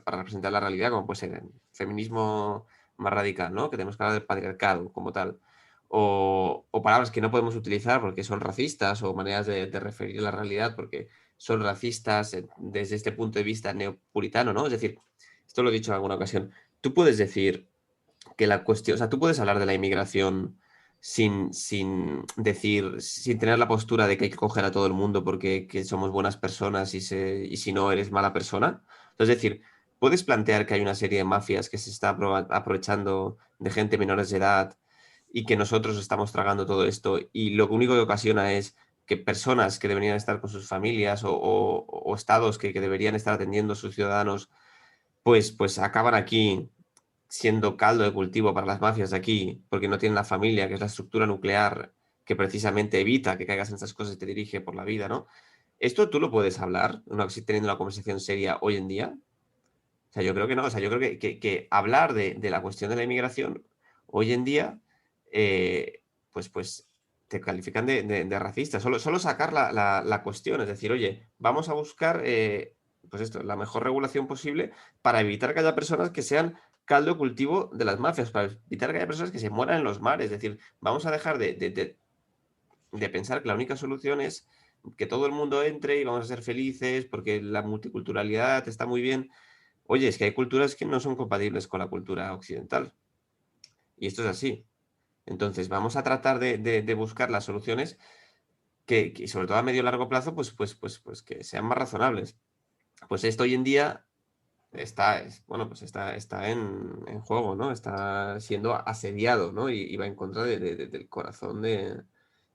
representar la realidad, como puede ser el feminismo más radical, ¿no? Que tenemos que hablar del patriarcado como tal, o palabras que no podemos utilizar porque son racistas o maneras de referir la realidad porque son racistas desde este punto de vista neopuritano, ¿no? Es decir, esto lo he dicho en alguna ocasión, tú puedes decir que la cuestión, o sea, tú puedes hablar de la inmigración sin decir, sin tener la postura de que hay que coger a todo el mundo porque que somos buenas personas y si no eres mala persona. Es decir, puedes plantear que hay una serie de mafias que se está aprovechando de gente menores de edad y que nosotros estamos tragando todo esto y lo único que ocasiona es que personas que deberían estar con sus familias o estados que deberían estar atendiendo a sus ciudadanos, pues acaban aquí siendo caldo de cultivo para las mafias de aquí, porque no tienen la familia, que es la estructura nuclear que precisamente evita que caigas en estas cosas y te dirige por la vida, ¿no? ¿Esto tú lo puedes hablar, teniendo una conversación seria hoy en día? O sea, yo creo que no. O sea, yo creo que hablar de la cuestión de la inmigración hoy en día, pues te califican de racista. Solo sacar la cuestión, es decir, oye, vamos a buscar pues esto, la mejor regulación posible para evitar que haya personas que sean caldo de cultivo de las mafias, para evitar que haya personas que se mueran en los mares. Es decir, vamos a dejar de pensar que la única solución es que todo el mundo entre y vamos a ser felices porque la multiculturalidad está muy bien. Oye, es que hay culturas que no son compatibles con la cultura occidental. Y esto es así. Entonces, vamos a tratar de buscar las soluciones que, sobre todo a medio y largo plazo, pues que sean más razonables. Pues esto hoy en día bueno, pues está en juego, ¿no? Está siendo asediado, ¿no? Y va en contra del corazón de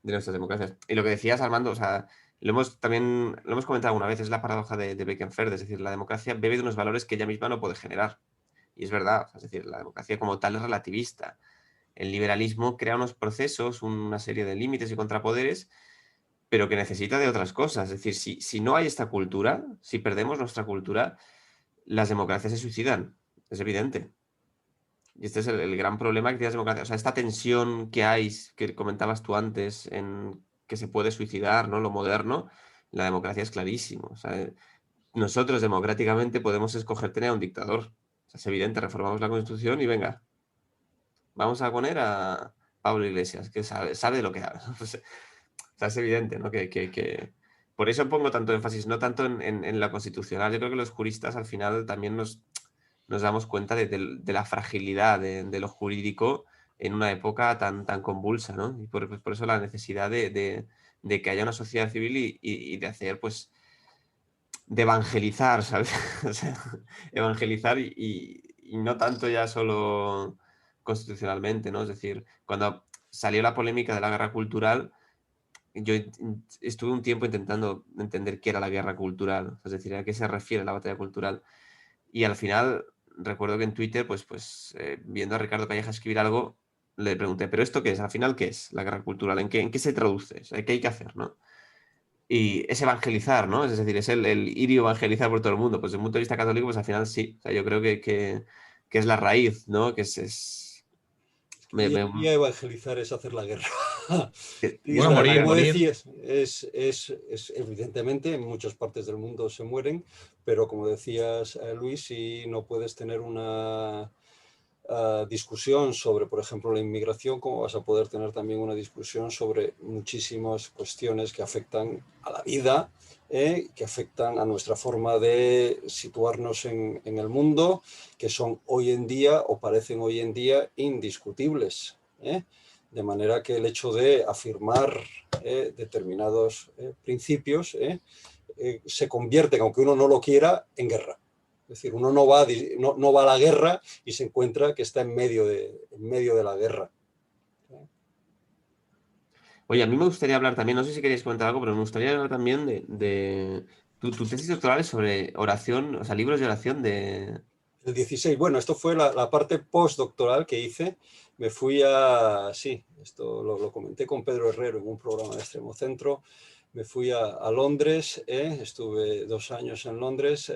nuestras democracias. Y lo que decías, Armando, o sea, también lo hemos comentado alguna vez, es la paradoja de Bekenfeld, es decir, la democracia bebe de unos valores que ella misma no puede generar. Y es verdad, es decir, la democracia como tal es relativista. El liberalismo crea unos procesos, una serie de límites y contrapoderes, pero que necesita de otras cosas. Es decir, si no hay esta cultura, si perdemos nuestra cultura, las democracias se suicidan, es evidente. Y este es el gran problema que tiene las democracias. O sea, esta tensión que hay, que comentabas tú antes, en que se puede suicidar, ¿no? Lo moderno, la democracia es clarísimo. O sea, nosotros democráticamente podemos escoger tener a un dictador. O sea, es evidente, reformamos la Constitución y venga, vamos a poner a Pablo Iglesias, que sabe de lo que habla. Pues, o sea, es evidente, ¿no? Por eso pongo tanto énfasis, no tanto en la constitucional. Yo creo que los juristas al final también nos damos cuenta de la fragilidad de lo jurídico en una época tan convulsa, ¿no? Y por eso la necesidad de que haya una sociedad civil y de hacer, pues, de evangelizar, ¿sabes? O sea, evangelizar y no tanto ya solo constitucionalmente, ¿no? Es decir, cuando salió la polémica de la guerra cultural, yo estuve un tiempo intentando entender qué era la guerra cultural, es decir, a qué se refiere la batalla cultural. Y al final, recuerdo que en Twitter, viendo a Ricardo Calleja escribir algo, le pregunté, ¿pero esto qué es? Al final, ¿qué es la guerra cultural? ¿En qué se traduce? O sea, ¿qué hay que hacer, no? Y es evangelizar, ¿no? Es decir, es el ir y evangelizar por todo el mundo. Pues desde un punto de vista católico, pues al final sí. O sea, yo creo que es la raíz, ¿no? Que es me- Hoy en me- día evangelizar es hacer la guerra. Y Bueno, como, morir, como morir. decías, es evidentemente en muchas partes del mundo se mueren, pero como decías, Luis, si no puedes tener una discusión sobre, por ejemplo, la inmigración, como vas a poder tener también una discusión sobre muchísimas cuestiones que afectan a la vida, que afectan a nuestra forma de situarnos en el mundo, que son hoy en día o parecen hoy en día indiscutibles. De manera que el hecho de afirmar determinados principios se convierten, aunque uno no lo quiera, en guerra. Es decir, uno no va a la guerra y se encuentra que está en medio de la guerra. Oye, a mí me gustaría hablar también, no sé si queréis comentar algo, pero me gustaría hablar también de tu tesis doctoral es sobre oración, o sea, libros de oración de... El 16, bueno, esto fue la parte postdoctoral que hice. Me fui sí, esto lo comenté con Pedro Herrero en un programa de Extremo Centro. Me fui a Londres, estuve 2 años en Londres,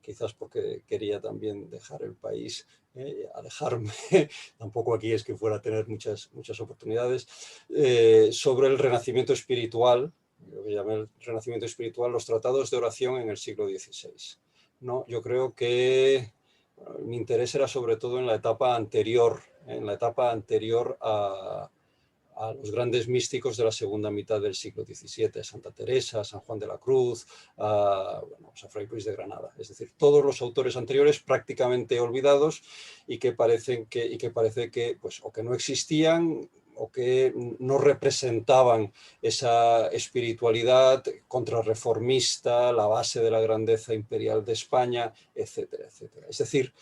quizás porque quería también dejar el país, alejarme. Tampoco aquí es que fuera a tener muchas oportunidades, sobre el renacimiento espiritual, lo que llamé el renacimiento espiritual, los tratados de oración en el siglo XVI. No, yo creo que mi interés era sobre todo en la etapa anterior en la etapa anterior a los grandes místicos de la segunda mitad del siglo XVII, Santa Teresa, San Juan de la Cruz, a Fray Luis de Granada. Es decir, todos los autores anteriores prácticamente olvidados y que parece que pues, o que no existían o que no representaban esa espiritualidad contrarreformista, la base de la grandeza imperial de España, etcétera, etcétera. Es decir,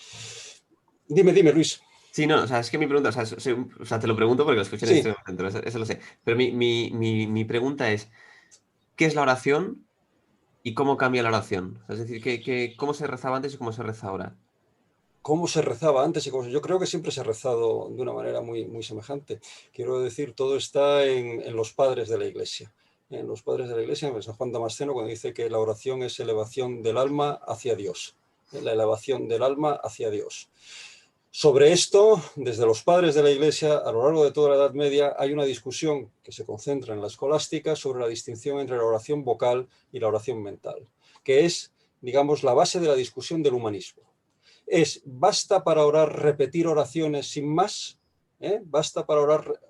dime, Luis. Sí, no, o sea, es que mi pregunta, o sea, te lo pregunto porque lo escuché en Sí. este momento, eso lo sé. Pero mi pregunta es, ¿qué es la oración y cómo cambia la oración? Es decir, ¿cómo se rezaba antes y cómo se reza ahora? ¿Cómo se rezaba antes? Yo creo que siempre se ha rezado de una manera muy semejante. Quiero decir, todo está en los padres de la Iglesia. En los padres de la Iglesia, en San Juan Damasceno, cuando dice que la oración es elevación del alma hacia Dios. La elevación del alma hacia Dios. Sobre esto, desde los padres de la Iglesia, a lo largo de toda la Edad Media, hay una discusión que se concentra en la escolástica sobre la distinción entre la oración vocal y la oración mental, que es, digamos, la base de la discusión del humanismo. ¿Basta para orar repetir oraciones sin más? ¿Basta para orar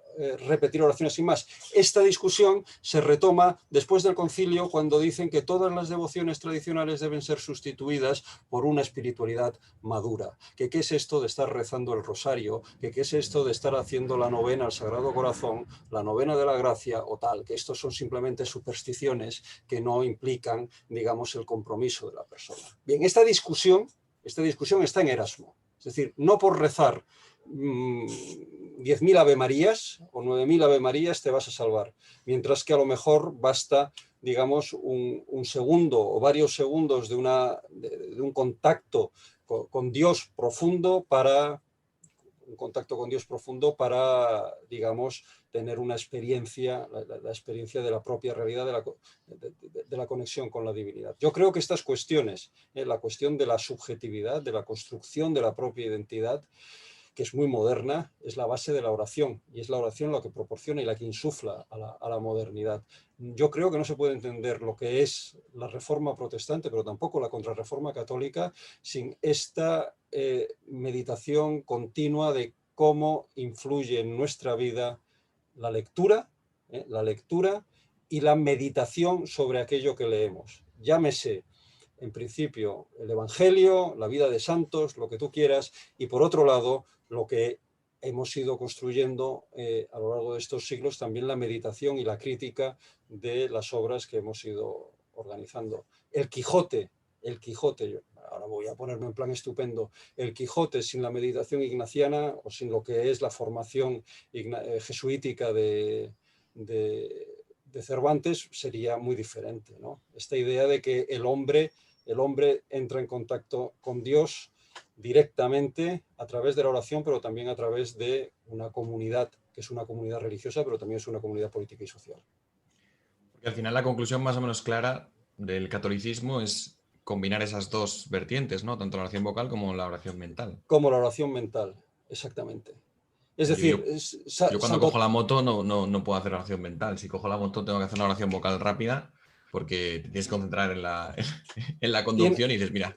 repetir oraciones sin más? Esta discusión se retoma después del concilio, cuando dicen que todas las devociones tradicionales deben ser sustituidas por una espiritualidad madura. ¿Qué es esto de estar rezando el rosario? ¿Qué es esto de estar haciendo la novena al Sagrado Corazón, la novena de la gracia o tal? Que estos son simplemente supersticiones que no implican, digamos, el compromiso de la persona. Bien, esta discusión está en Erasmo. Es decir, no por rezar 10.000 Ave Marías o 9.000 Ave Marías te vas a salvar, mientras que a lo mejor basta, digamos, un segundo o varios segundos de un contacto con Dios profundo para digamos, tener una experiencia, la experiencia de la propia realidad, de la conexión con la divinidad. Yo creo que estas cuestiones, la cuestión de la subjetividad, de la construcción de la propia identidad, que es muy moderna, es la base de la oración, y es la oración la que proporciona y la que insufla a la modernidad. Yo creo que no se puede entender lo que es la Reforma protestante, pero tampoco la Contrarreforma católica, sin esta meditación continua de cómo influye en nuestra vida la lectura y la meditación sobre aquello que leemos. Llámese, en principio, el Evangelio, la vida de santos, lo que tú quieras, y por otro lado, lo que hemos ido construyendo a lo largo de estos siglos, también la meditación y la crítica de las obras que hemos ido organizando. El Quijote, ahora voy a ponerme en plan estupendo, el Quijote sin la meditación ignaciana o sin lo que es la formación jesuítica de Cervantes sería muy diferente, ¿no? Esta idea de que el hombre entra en contacto con Dios directamente a través de la oración, pero también a través de una comunidad, que es una comunidad religiosa, pero también es una comunidad política y social. Porque al final la conclusión más o menos clara del catolicismo es combinar esas dos vertientes, ¿no? Tanto la oración vocal como la oración mental. Como la oración mental, exactamente. Es decir, yo cuando cojo la moto no puedo hacer oración mental. Si cojo la moto tengo que hacer una oración vocal rápida porque te tienes que concentrar en la conducción y dices, mira.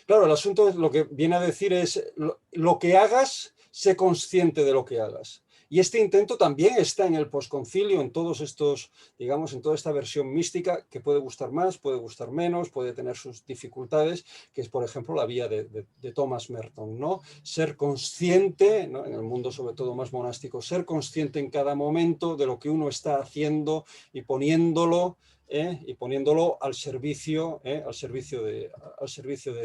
Claro, el asunto es lo que viene a decir es lo que hagas, sé consciente de lo que hagas. Y este intento también está en el posconcilio, en todos estos, digamos, en toda esta versión mística que puede gustar más, puede gustar menos, puede tener sus dificultades, que es, por ejemplo, la vía de Thomas Merton, ¿no? Ser consciente, ¿no? En el mundo sobre todo más monástico, ser consciente en cada momento de lo que uno está haciendo y poniéndolo al servicio de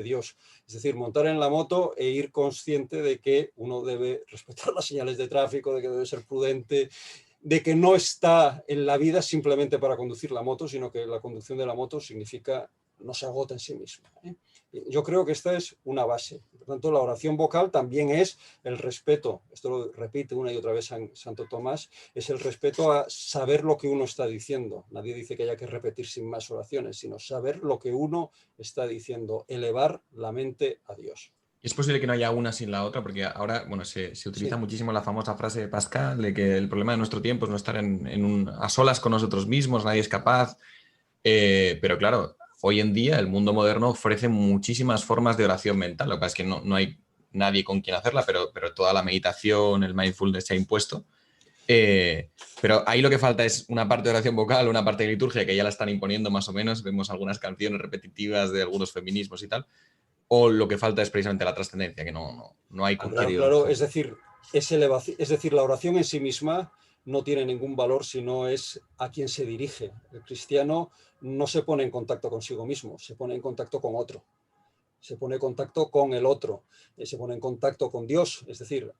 Dios. Es decir, montar en la moto e ir consciente de que uno debe respetar las señales de tráfico, de que debe ser prudente, de que no está en la vida simplemente para conducir la moto, sino que la conducción de la moto significa no se agota en sí misma. Yo creo que esta es una base. Por tanto, la oración vocal también es el respeto, esto lo repite una y otra vez Santo Tomás, es el respeto a saber lo que uno está diciendo. Nadie dice que haya que repetir sin más oraciones, sino saber lo que uno está diciendo, elevar la mente a Dios. ¿Es posible que no haya una sin la otra? Porque ahora, bueno, se utiliza muchísimo la famosa frase de Pascal de que el problema de nuestro tiempo es no estar a solas con nosotros mismos, nadie es capaz. Pero claro, hoy en día el mundo moderno ofrece muchísimas formas de oración mental. Lo que pasa es que no hay nadie con quien hacerla, pero toda la meditación, el mindfulness se ha impuesto. Pero ahí lo que falta es una parte de oración vocal, una parte de liturgia que ya la están imponiendo más o menos. Vemos algunas canciones repetitivas de algunos feminismos y tal. O lo que falta es precisamente la trascendencia, que no hay con Claro, qué. claro, es decir, es decir, la oración en sí misma no tiene ningún valor si no es a quien se dirige. El cristiano no se pone en contacto consigo mismo, se pone en contacto con otro, se pone en contacto con el otro, se pone en contacto con Dios, es decir,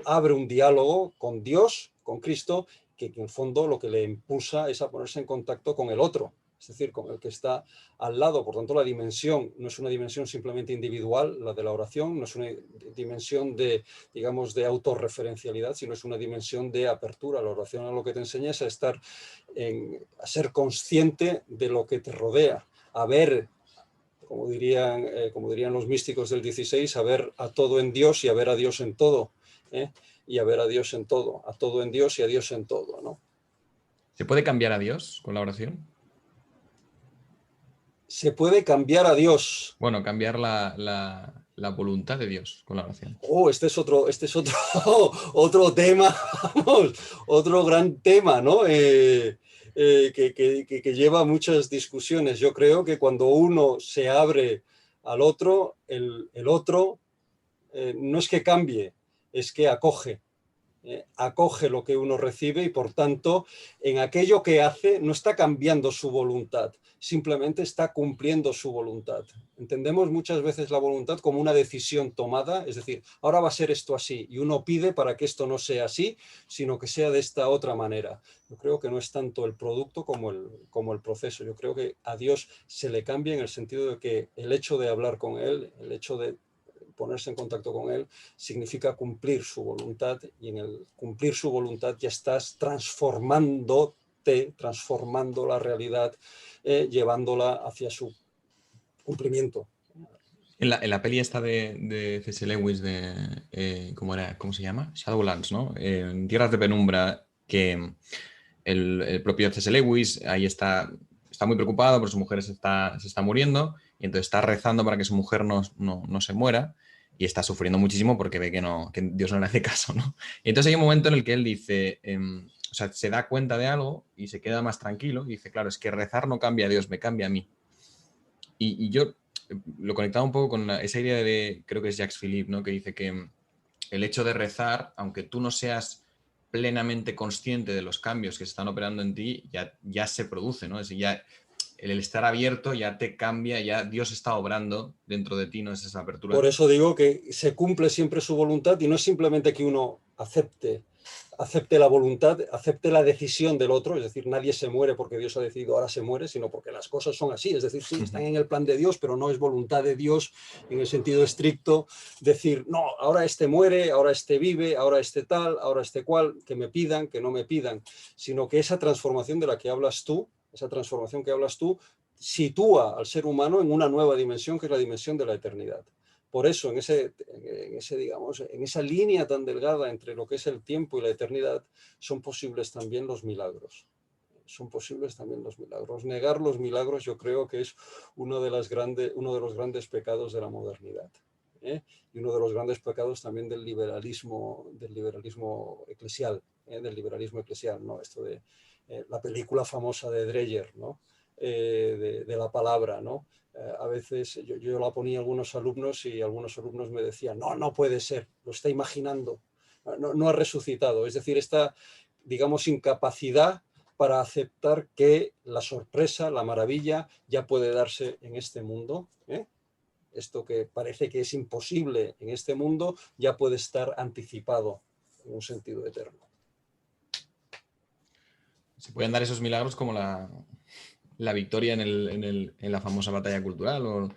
abre un diálogo con Dios, con Cristo, que en el fondo lo que le impulsa es a ponerse en contacto con el otro, es decir, con el que está al lado. Por tanto, la dimensión no es una dimensión simplemente individual, la de la oración, no es una dimensión de, digamos, de autorreferencialidad, sino es una dimensión de apertura. La oración a lo que te enseña es a estar, a ser consciente de lo que te rodea, a ver, como dirían los místicos del 16, a ver a todo en Dios y a ver a Dios en todo. Y a ver a Dios en todo, a todo en Dios y a Dios en todo, ¿no? ¿Se puede cambiar a Dios con la oración? Se puede cambiar a Dios. Bueno, cambiar la voluntad de Dios con la oración. Oh, este es otro otro tema, vamos, otro gran tema, ¿no? Que lleva muchas discusiones. Yo creo que cuando uno se abre al otro, el otro no es que cambie, es que acoge. Acoge lo que uno recibe y por tanto en aquello que hace no está cambiando su voluntad, simplemente está cumpliendo su voluntad. Entendemos muchas veces la voluntad como una decisión tomada, es decir, ahora va a ser esto así y uno pide para que esto no sea así, sino que sea de esta otra manera. Yo creo que no es tanto el producto como el proceso. Yo creo que a Dios se le cambia en el sentido de que el hecho de hablar con Él, el hecho de ponerse en contacto con Él, significa cumplir su voluntad y en el cumplir su voluntad ya estás transformándote, transformando la realidad, llevándola hacia su cumplimiento. En la peli esta de C.S. Lewis, ¿cómo se llama? Shadowlands, ¿no? En Tierras de Penumbra, que el propio C.S. Lewis ahí está muy preocupado porque su mujer se está muriendo y entonces está rezando para que su mujer no se muera y está sufriendo muchísimo porque ve que Dios no le hace caso, ¿no? Y entonces hay un momento en el que él dice, o sea, se da cuenta de algo y se queda más tranquilo y dice, claro, es que rezar no cambia a Dios, me cambia a mí. Y yo lo conectaba un poco con esa idea de, creo que es Jacques Philippe, ¿no? Que dice que el hecho de rezar, aunque tú no seas plenamente consciente de los cambios que se están operando en ti, ya se produce, ¿no? Es decir, ya el estar abierto ya te cambia, ya Dios está obrando dentro de ti, ¿no? Es esa apertura. Por eso digo que se cumple siempre su voluntad y no es simplemente que uno acepte la voluntad, acepte la decisión del otro, es decir, nadie se muere porque Dios ha decidido ahora se muere, sino porque las cosas son así, es decir, sí, están en el plan de Dios, pero no es voluntad de Dios en el sentido estricto, decir, no, ahora este muere, ahora este vive, ahora este tal, ahora este cual, que me pidan, que no me pidan, sino que esa transformación de la que hablas tú, sitúa al ser humano en una nueva dimensión, que es la dimensión de la eternidad. Por eso, digamos, en esa línea tan delgada entre lo que es el tiempo y la eternidad, son posibles también los milagros. Son posibles también los milagros. Negar los milagros yo creo que es uno de los grandes pecados de la modernidad. Y uno de los grandes pecados también del liberalismo eclesial, del liberalismo eclesial, ¿no? Esto de la película famosa de Dreyer, ¿no? De la palabra, ¿no? A veces yo la ponía a algunos alumnos y algunos alumnos me decían, no puede ser, lo está imaginando, no ha resucitado. Es decir, esta, digamos, incapacidad para aceptar que la sorpresa, la maravilla, ya puede darse en este mundo. Esto que parece que es imposible en este mundo, ya puede estar anticipado en un sentido eterno. Se pueden dar esos milagros como la victoria en la famosa batalla cultural o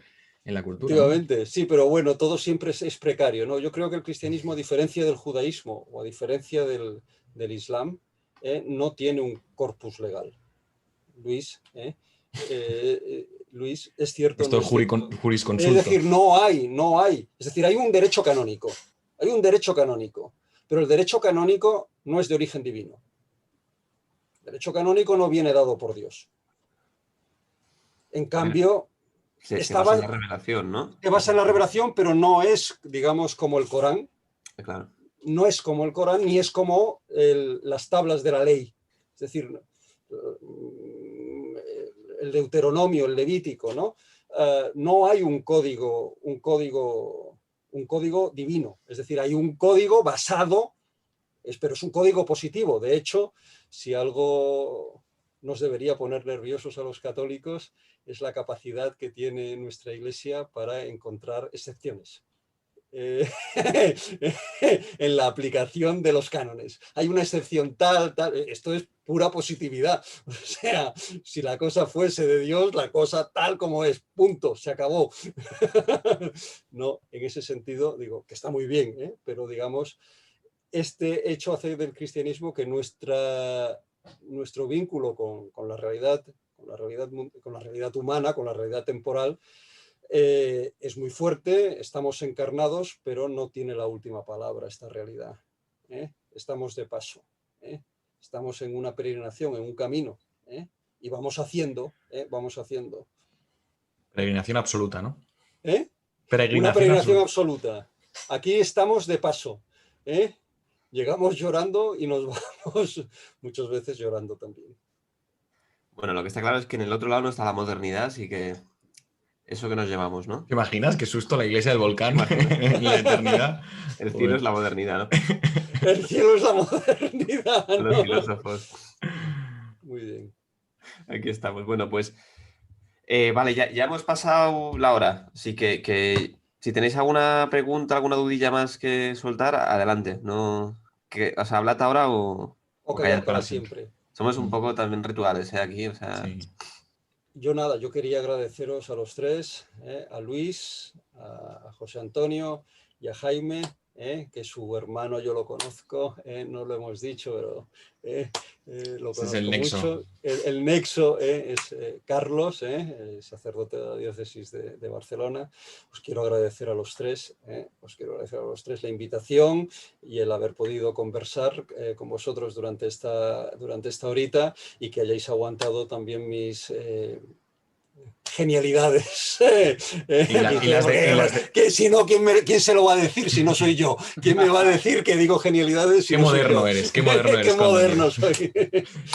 en la cultura, ¿no? Efectivamente, sí, pero bueno, todo siempre es precario, ¿no? Yo creo que el cristianismo, a diferencia del judaísmo o a diferencia del islam, no tiene un corpus legal. Luis, es cierto. Esto no es cierto. jurisconsulto. Es decir, no hay. Es decir, hay un derecho canónico, pero el derecho canónico no es de origen divino. El derecho canónico no viene dado por Dios. En cambio, Se Estaba- basa en la revelación, ¿no? Se basa en la revelación, pero no es, digamos, como el Corán. Claro. No es como el Corán, ni es como las tablas de la ley. Es decir, el Deuteronomio, el Levítico, ¿no? No hay un código divino. Es decir, hay un código basado, pero es un código positivo. De hecho, si algo nos debería poner nerviosos a los católicos, es la capacidad que tiene nuestra Iglesia para encontrar excepciones. En la aplicación de los cánones. Hay una excepción tal, esto es pura positividad. O sea, si la cosa fuese de Dios, la cosa tal como es, punto, se acabó. No, en ese sentido, digo, que está muy bien, pero digamos, este hecho hace del cristianismo que nuestro vínculo con la realidad humana, con la realidad temporal, es muy fuerte, estamos encarnados, pero no tiene la última palabra esta realidad. Estamos de paso, estamos en una peregrinación, en un camino, y vamos haciendo. Peregrinación absoluta, ¿no? Una Peregrinación peregrinación absoluta. absoluta. Aquí estamos de paso. Llegamos llorando y nos vamos muchas veces llorando también. Bueno, lo que está claro es que en el otro lado no está la modernidad, así que eso que nos llevamos, ¿no? ¿Te imaginas? Qué susto la iglesia del volcán en la eternidad. El cielo es la modernidad, ¿no? El cielo es la modernidad, ¿no? Los filósofos. Muy bien. Aquí estamos. Bueno, pues vale, ya hemos pasado la hora, así que si tenéis alguna pregunta, alguna dudilla más que soltar, adelante. No, o sea, hablad ahora o callar callad para siempre. Somos un poco también rituales, aquí, o sea... Sí. Yo quería agradeceros a los tres, a Luis, a José Antonio y a Jaime, que su hermano yo lo conozco, no lo hemos dicho, pero lo conozco es el nexo. mucho. El nexo es Carlos, sacerdote de la diócesis de Barcelona. Os quiero agradecer a los tres, la invitación y el haber podido conversar con vosotros durante esta horita y que hayáis aguantado también mis... genialidades. Que si no, ¿quién se lo va a decir si no soy yo? ¿Quién me va a decir que digo genialidades? Si qué no moderno soy yo? eres, qué moderno eres. Qué moderno soy.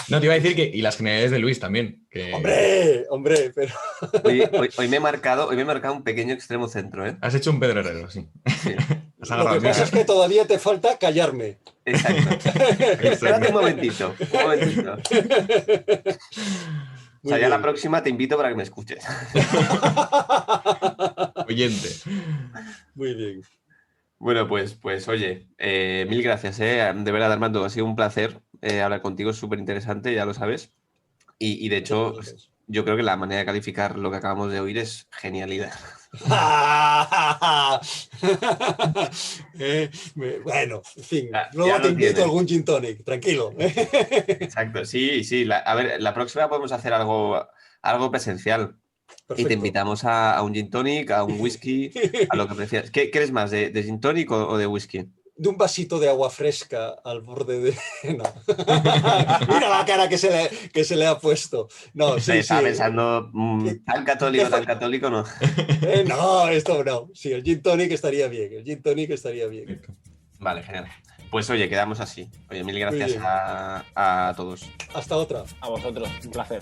No, te iba a decir que, y las genialidades de Luis también. Que... Hombre, pero... Hoy me he marcado un pequeño extremo centro, ¿eh? Has hecho un Pedro Herrero, sí. Sí. Lo que pasa es que todavía te falta callarme. Exacto. Espérate un momentito. O sea, ya la próxima te invito para que me escuches. Oyente. Muy bien. Bueno, pues oye, mil gracias, de verdad, Armando, ha sido un placer hablar contigo, es súper interesante, ya lo sabes. Y de hecho, yo creo que la manera de calificar lo que acabamos de oír es genialidad. Bueno, en fin, Ya luego te invito tienes. a algún gin tonic, tranquilo. Exacto, sí. A ver, la próxima podemos hacer algo presencial. Perfecto. Y te invitamos a un gin tonic, a un whisky, a lo que prefieras. ¿Qué eres más, de gin tonic o de whisky? De un vasito de agua fresca al borde de... No. Mira la cara que se le ha puesto. No, sí, Estaba sí. pensando, tan católico, no. No, esto no. Sí, el gin tonic estaría bien. Vale, genial. Pues oye, quedamos así. Oye, mil gracias bien. a todos. Hasta otra. A vosotros, un placer.